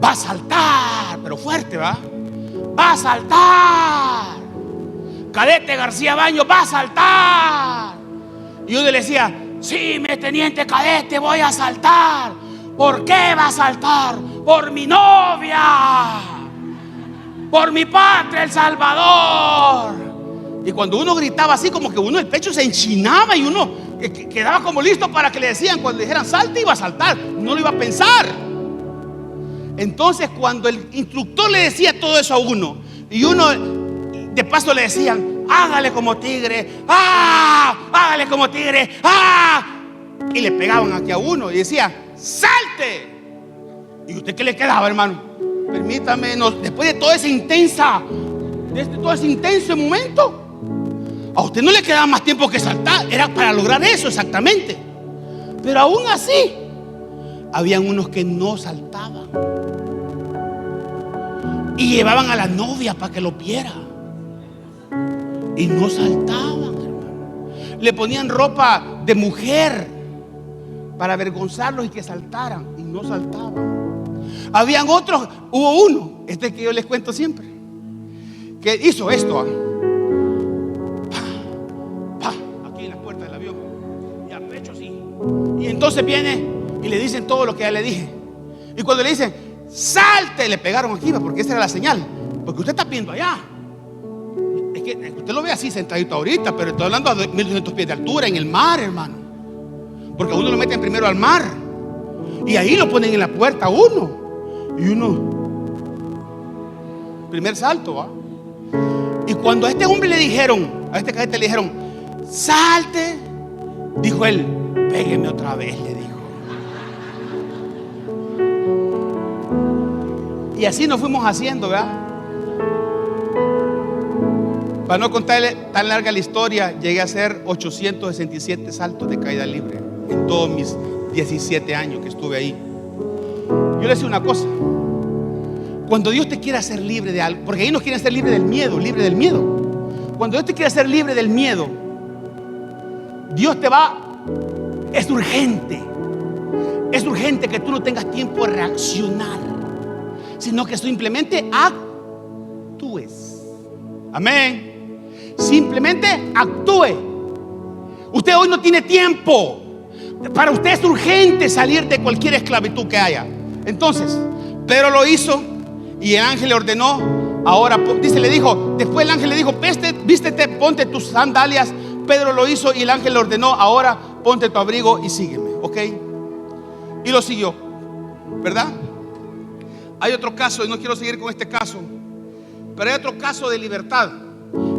va a saltar, pero fuerte, va a saltar, cadete García Baño, va a saltar. Y uno le decía: sí, mi teniente cadete, voy a saltar. ¿Por qué va a saltar? Por mi novia, por mi patria, El Salvador. Y cuando uno gritaba así, como que uno el pecho se enchinaba y uno quedaba como listo para que le decían, cuando le dijeran salte, iba a saltar, no lo iba a pensar. Entonces cuando el instructor le decía todo eso a uno, y uno de paso le decían, hágale como tigre, hágale como tigre, y le pegaban aquí a uno y decía, salte. ¿Y usted qué le quedaba, hermano? Permítame, después de todo ese intenso momento, a usted no le quedaba más tiempo que saltar. Era para lograr eso exactamente. Pero aún así, habían unos que no saltaban y llevaban a la novia para que lo viera y no saltaban, hermano. Le ponían ropa de mujer para avergonzarlos y que saltaran y no saltaban. Habían otros, hubo uno, que yo les cuento siempre, que hizo esto, aquí en la puerta del avión, y a pecho así. Y entonces viene y le dicen todo lo que ya le dije. Y cuando le dicen, salte, le pegaron aquí, porque esa era la señal. Porque usted está viendo allá. Es que usted lo ve así sentadito ahorita, pero estoy hablando a 1200 pies de altura, en el mar, hermano. Porque a uno lo meten primero al mar. Y ahí lo ponen en la puerta a uno. Y uno, primer salto, Y cuando a este hombre le dijeron, a este cadete le dijeron, salte, dijo él, pégueme otra vez, le dijo. Y así nos fuimos haciendo, ¿verdad? Para no contarle tan larga la historia, llegué a hacer 867 saltos de caída libre en todos mis 17 años que estuve ahí. Yo le decía una cosa: cuando Dios te quiere hacer libre de algo, porque ahí nos quieren hacer libre del miedo, libre del miedo. Cuando Dios te quiere hacer libre del miedo, Dios te va, es urgente que tú no tengas tiempo de reaccionar, sino que simplemente actúes. Amén. Simplemente actúe. Usted hoy no tiene tiempo. Para usted es urgente salir de cualquier esclavitud que haya. Entonces, Pedro lo hizo y el ángel le ordenó. Ahora, le dijo, después el ángel le dijo, vístete, ponte tus sandalias. Pedro lo hizo y el ángel le ordenó, ahora ponte tu abrigo y sígueme, ¿ok? Y lo siguió, ¿verdad? Hay otro caso, y no quiero seguir con este caso, pero hay otro caso de libertad,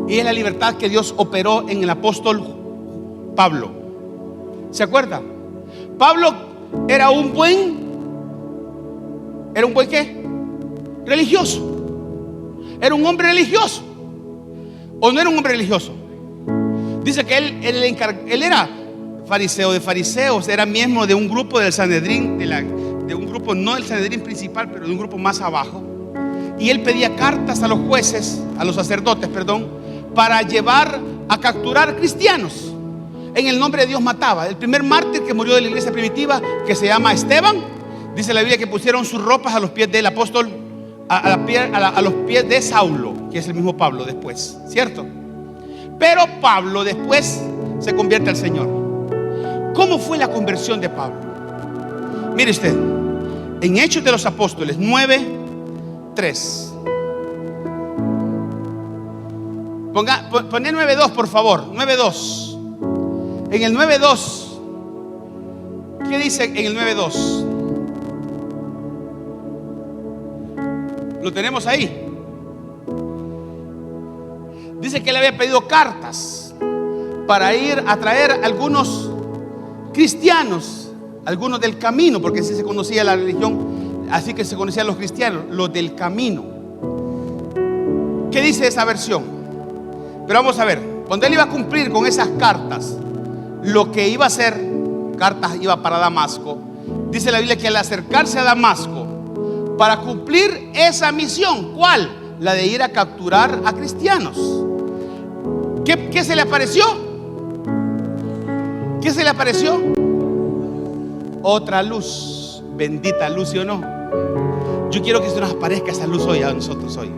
y es la libertad que Dios operó en el apóstol Pablo. ¿Se acuerda? Pablo era un buen ¿qué? Religioso. Era un hombre religioso. ¿O no era un hombre religioso? Dice que él era fariseo de fariseos, era miembro de un grupo del Sanedrín, de un grupo no del Sanedrín principal, pero de un grupo más abajo. Y él pedía cartas a los jueces, a los sacerdotes, para llevar a capturar cristianos. En el nombre de Dios mataba. El primer mártir que murió de la iglesia primitiva, que se llama Esteban, dice la Biblia que pusieron sus ropas a los pies del apóstol, a los pies de Saulo, que es el mismo Pablo después, ¿cierto? Pero Pablo después se convierte al Señor. ¿Cómo fue la conversión de Pablo? Mire usted, en Hechos de los Apóstoles 9:3. Poné 9:2, por favor. 9:2. En el 9:2, ¿qué dice en el 9:2? Lo tenemos ahí. Dice que él había pedido cartas para ir a traer algunos cristianos, algunos del camino, porque así se conocía la religión, así que se conocían los cristianos, los del camino. ¿Qué dice esa versión? Pero vamos a ver, cuando él iba a cumplir con esas cartas, lo que iba a hacer, cartas iba para Damasco. Dice la Biblia que al acercarse a Damasco para cumplir esa misión, ¿cuál? La de ir a capturar a cristianos. ¿Qué se le apareció? ¿Qué se le apareció? Otra luz, bendita luz, ¿sí o no? Yo quiero que se nos aparezca esa luz hoy a nosotros hoy.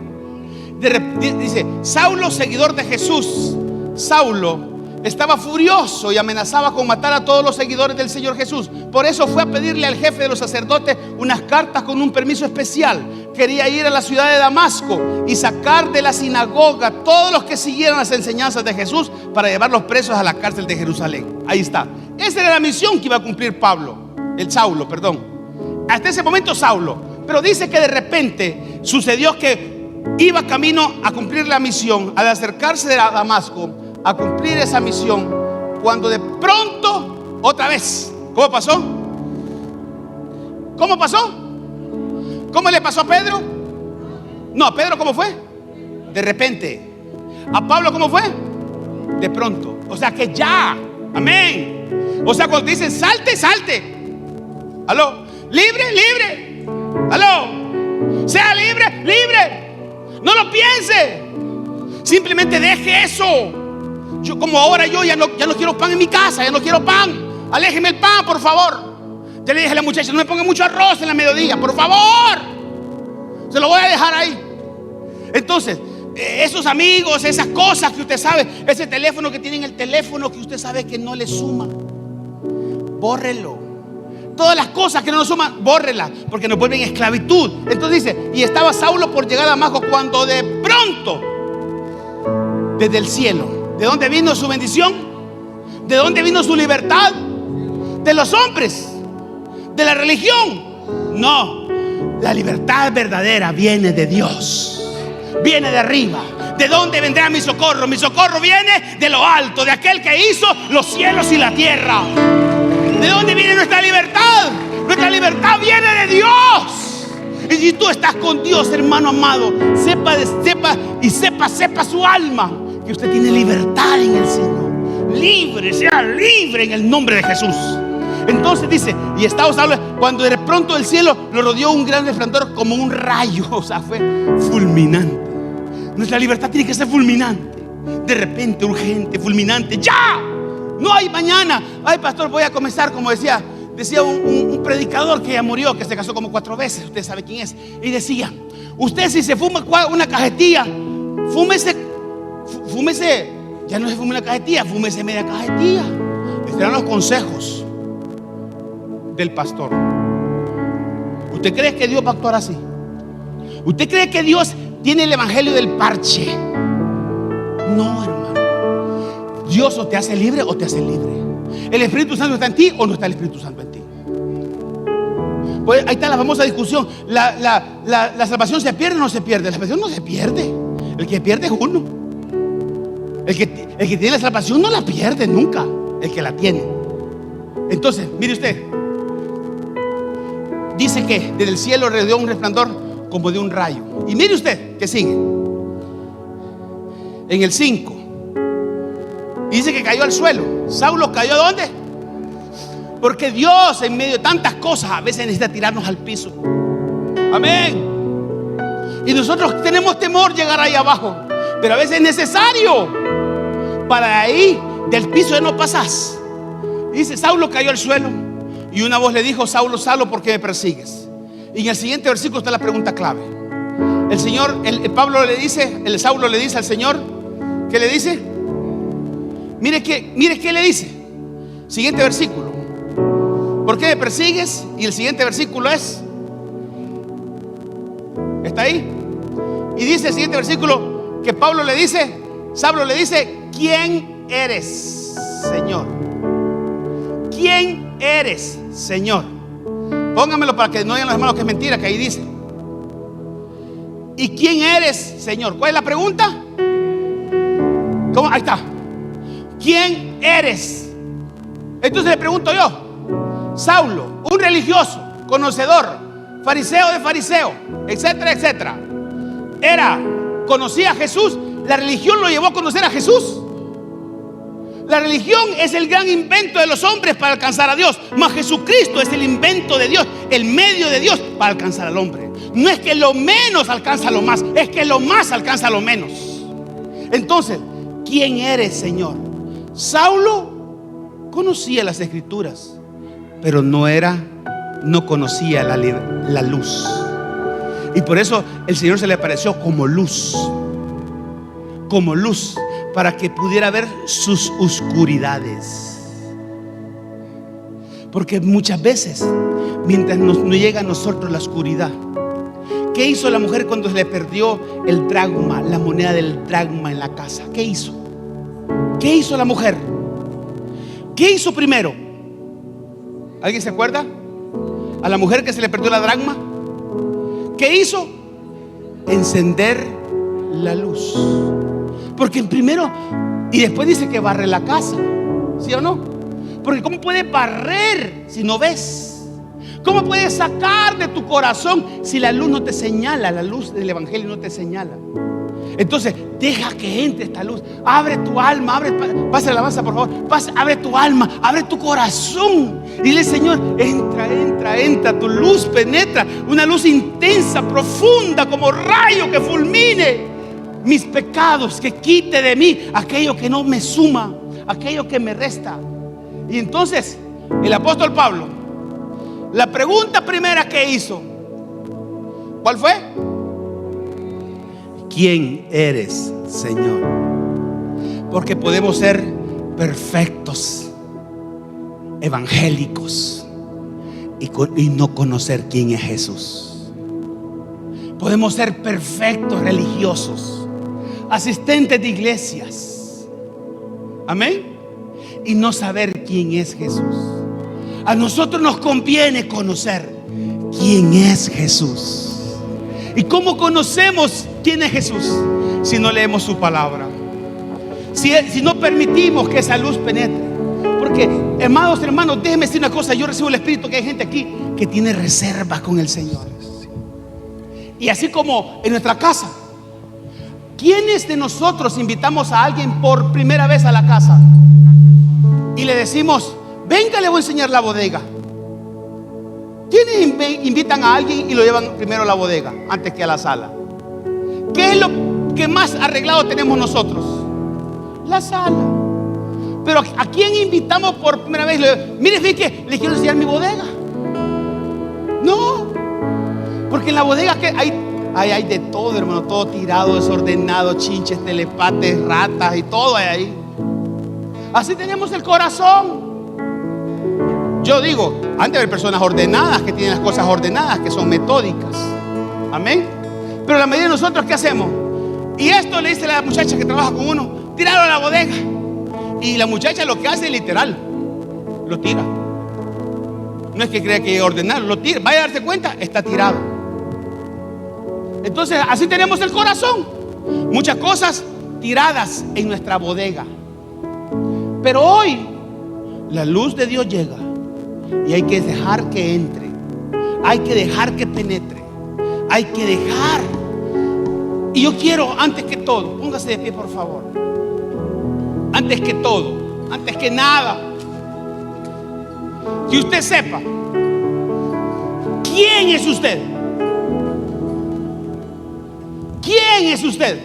Dice, Saulo, seguidor de Jesús, Saulo, estaba furioso y amenazaba con matar a todos los seguidores del Señor Jesús. Por eso fue a pedirle al jefe de los sacerdotes unas cartas con un permiso especial. Quería ir a la ciudad de Damasco y sacar de la sinagoga todos los que siguieran las enseñanzas de Jesús para llevarlos presos a la cárcel de Jerusalén. Ahí está. Esa era la misión que iba a cumplir Saulo. Hasta ese momento Saulo. Pero dice que de repente sucedió que iba camino a cumplir la misión, al acercarse a Damasco, a cumplir esa misión, cuando de pronto, otra vez, ¿cómo pasó? ¿Cómo pasó? ¿Cómo le pasó a Pedro? No, a Pedro, ¿cómo fue? De repente. ¿A Pablo cómo fue? De pronto. O sea que ya, amén. O sea, cuando te dicen salte, salte. Aló, libre, libre. Aló, sea libre, libre. No lo piense. Simplemente deje eso. Yo, como ahora yo ya no quiero pan en mi casa, ya no quiero pan. Aléjeme el pan, por favor. Ya le dije a la muchacha, no me ponga mucho arroz en la mediodía, por favor. Se lo voy a dejar ahí. Entonces, esos amigos, esas cosas que usted sabe, ese teléfono que tienen, el teléfono que usted sabe que no le suma, bórrelo. Todas las cosas que no nos suman, bórrelas, porque nos vuelven esclavitud. Entonces dice, y estaba Saulo por llegar a Damasco cuando de pronto, desde el cielo, ¿de dónde vino su bendición? ¿De dónde vino su libertad? ¿De los hombres? ¿De la religión? No, la libertad verdadera viene de Dios, viene de arriba. ¿De dónde vendrá mi socorro? Mi socorro viene de lo alto, de aquel que hizo los cielos y la tierra. ¿De dónde viene nuestra libertad? Nuestra libertad viene de Dios. Y si tú estás con Dios, hermano amado, sepa su alma que usted tiene libertad en el Señor. Libre, sea libre en el nombre de Jesús. Entonces dice, y estaba Saulo cuando de pronto del cielo lo rodeó un gran resplandor como un rayo. O sea, fue fulminante. Nuestra libertad tiene que ser fulminante, de repente, urgente, fulminante. ¡Ya! No hay mañana. Ay, pastor, voy a comenzar, como decía un predicador que ya murió, que se casó como 4 veces. Usted sabe quién es. Y decía, usted si se fuma una cajetilla, fúmese, ya no se fume una cajetilla, fúmese media cajetilla. Estos eran los consejos del pastor. ¿Usted cree que Dios va a actuar así? ¿Usted cree que Dios tiene el evangelio del parche? No, hermano. Dios o te hace libre o te hace libre. ¿El Espíritu Santo está en ti o no está el Espíritu Santo en ti? Pues ahí está la famosa discusión. ¿La salvación se pierde o no se pierde? La salvación no se pierde. El que pierde es uno. El que tiene la salvación no la pierde nunca. El que la tiene. Entonces, mire usted. Dice que desde el cielo rodeó un resplandor como de un rayo. Y mire usted que sigue. En el 5. Dice que cayó al suelo. ¿Saulo cayó a dónde? Porque Dios, en medio de tantas cosas, a veces necesita tirarnos al piso. Amén. Y nosotros tenemos temor llegar ahí abajo, pero a veces es necesario. Para ahí del piso ya no pasas. Dice, Saulo cayó al suelo. Y una voz le dijo, Saulo, Saulo, ¿por qué me persigues? Y en el siguiente versículo está la pregunta clave. El Señor, Saulo le dice al Señor, ¿qué le dice? Mire qué le dice. Siguiente versículo. ¿Por qué me persigues? Y el siguiente versículo es, ¿está ahí? Y dice el siguiente versículo que Saulo le dice, ¿quién eres, Señor? ¿Quién eres, Señor? Póngamelo para que no digan los hermanos que es mentira, que ahí dice. ¿Y quién eres, Señor? ¿Cuál es la pregunta? ¿Cómo? Ahí está. ¿Quién eres? Entonces le pregunto yo, Saulo, un religioso, conocedor, fariseo de fariseo, etcétera, etcétera, conocía a Jesús. La religión lo llevó a conocer a Jesús. La religión es el gran invento de los hombres para alcanzar a Dios, mas Jesucristo es el invento de Dios, el medio de Dios para alcanzar al hombre. No es que lo menos alcanza lo más, es que lo más alcanza lo menos. Entonces, ¿quién eres, Señor? Saulo conocía las escrituras, pero no conocía la luz. Y por eso el Señor se le apareció como luz. Como luz. para que pudiera ver sus oscuridades. Porque muchas veces, mientras no llega a nosotros la oscuridad, ¿qué hizo la mujer cuando se le perdió el dracma, la moneda del dracma en la casa? ¿Qué hizo? ¿Qué hizo la mujer? ¿Qué hizo primero? ¿Alguien se acuerda? A la mujer que se le perdió la dracma, ¿qué hizo? Encender la luz. Porque primero, y después dice que barre la casa, ¿sí o no? Porque ¿cómo puedes barrer si no ves? ¿Cómo puedes sacar de tu corazón si la luz no te señala? La luz del evangelio no te señala. Entonces deja que entre esta luz. Abre tu alma, pasa la alabanza por favor. Abre tu alma, abre tu corazón. Dile: Señor, entra, tu luz penetra. Una luz intensa, profunda, como rayo que fulmine mis pecados, que quite de mí aquello que no me suma, aquello que me resta. Y entonces el apóstol Pablo, la pregunta primera que hizo, ¿cuál fue? ¿Quién eres, Señor? Porque podemos ser perfectos, evangélicos, y no conocer quién es Jesús. Podemos ser perfectos religiosos, asistentes de iglesias, amén, y no saber quién es Jesús. A nosotros nos conviene conocer quién es Jesús. ¿Y cómo conocemos quién es Jesús? Si no leemos su palabra, si no permitimos que esa luz penetre. Porque, amados hermanos, déjenme decir una cosa. Yo recibo el Espíritu que hay gente aquí que tiene reservas con el Señor. Y así como en nuestra casa, ¿quiénes de nosotros invitamos a alguien por primera vez a la casa y le decimos: venga, le voy a enseñar la bodega? ¿Quiénes invitan a alguien y lo llevan primero a la bodega antes que a la sala? ¿Qué es lo que más arreglado tenemos nosotros? La sala. Pero ¿a quién invitamos por primera vez? Mire, fíjate, le quiero enseñar mi bodega. No, porque en la bodega que hay de todo, hermano. Todo tirado, desordenado, chinches, telepates, ratas y todo hay ahí. Así tenemos el corazón. Yo digo, antes de haber personas ordenadas que tienen las cosas ordenadas, que son metódicas. Amén. Pero la mayoría de nosotros, ¿qué hacemos? Y esto le dice a la muchacha que trabaja con uno: tíralo a la bodega. Y la muchacha lo que hace es literal, lo tira. No es que crea que ordenarlo, lo tira. Vaya a darse cuenta, está tirado. Entonces así tenemos el corazón. Muchas cosas tiradas en nuestra bodega. Pero hoy la luz de Dios llega y hay que dejar que entre. Hay que dejar que penetre. Hay que dejar. Y yo quiero, antes que todo, póngase de pie por favor. Antes que todo, antes que nada, que usted sepa quién es usted. ¿Quién es usted?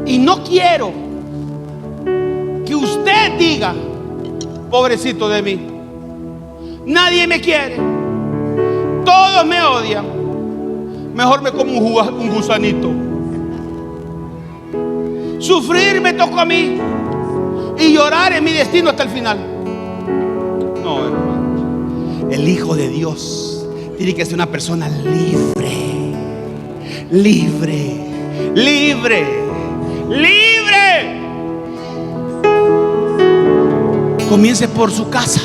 Y no quiero que usted diga: pobrecito de mí, nadie me quiere, todos me odian, mejor me como un gusanito. Sufrir me tocó a mí y llorar es mi destino hasta el final. No, hermano. El Hijo de Dios tiene que ser una persona libre. Libre. Libre. Libre. Comience por su casa.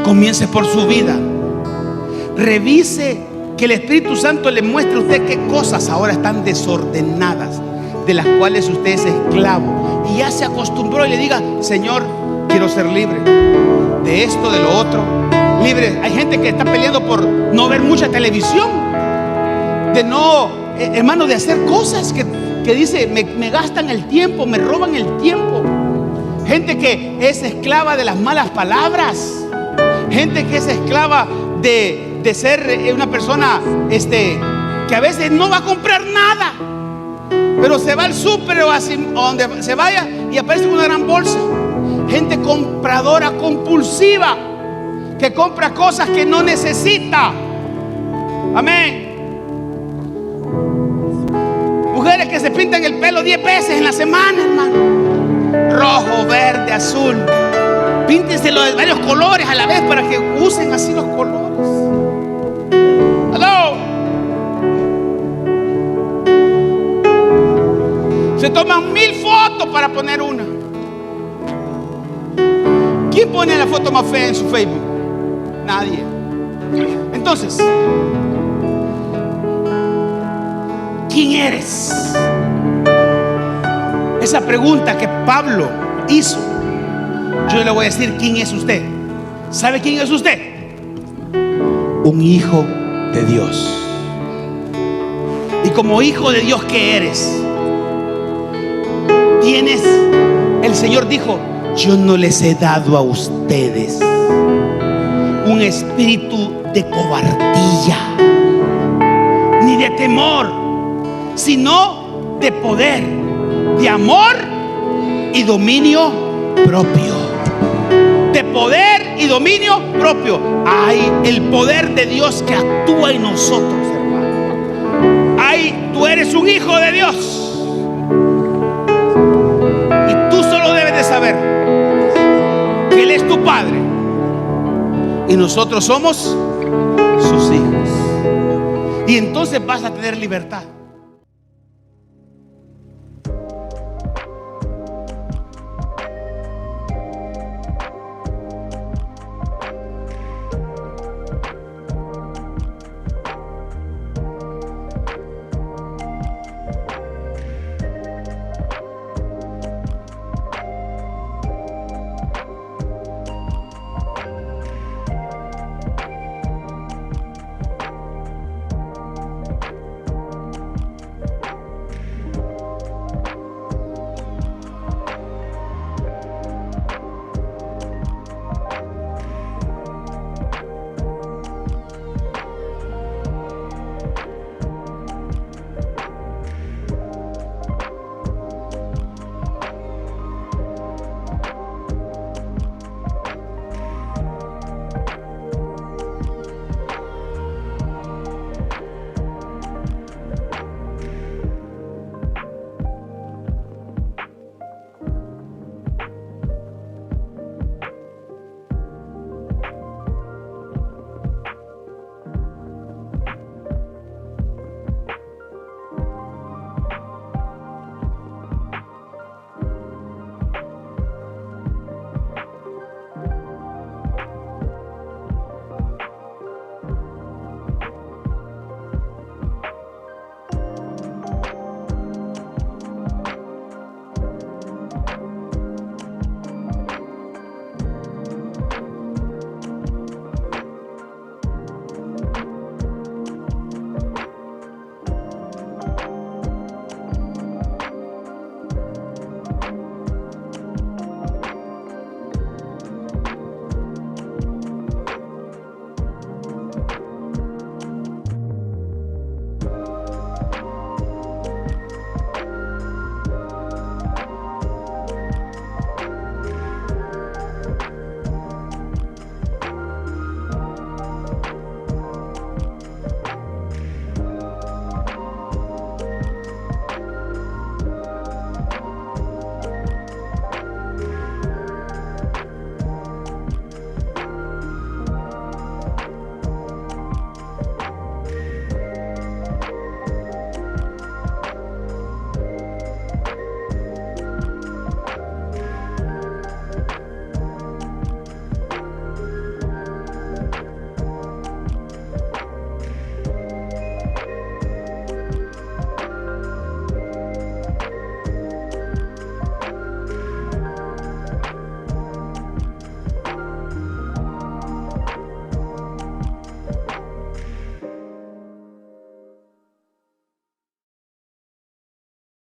Comience por su vida. Revise, que el Espíritu Santo le muestre a usted qué cosas ahora están desordenadas, de las cuales usted es esclavo, y ya se acostumbró, y le diga: Señor, quiero ser libre de esto, de lo otro. Libre. Hay gente que está peleando por no ver mucha televisión, de no, hermano, de hacer cosas que dice: me gastan el tiempo, me roban el tiempo. Gente que es esclava de las malas palabras. Gente que es esclava de ser una persona que a veces no va a comprar nada, pero se va al súper o donde se vaya y aparece una gran bolsa. Gente compradora compulsiva, que compra cosas que no necesita. Amén. mujeres que se pintan el pelo 10 veces en la semana, hermano. Rojo, verde, azul. Píntenselo de varios colores a la vez para que usen así los colores. ¡Aló! Se toman 1000 fotos para poner una. ¿Quién pone la foto más fea en su Facebook? Nadie. Entonces, ¿quién eres? Esa pregunta que Pablo hizo, yo le voy a decir: ¿quién es usted? ¿Sabe quién es usted? Un hijo de Dios. Y como hijo de Dios que eres, tienes, el Señor dijo: yo no les he dado a ustedes un espíritu de cobardía ni de temor, sino de poder, de amor y dominio propio. De poder y dominio propio. Hay el poder de Dios que actúa en nosotros, hermano. Ay, tú eres un hijo de Dios. Y tú solo debes de saber que Él es tu Padre y nosotros somos sus hijos. Y entonces vas a tener libertad.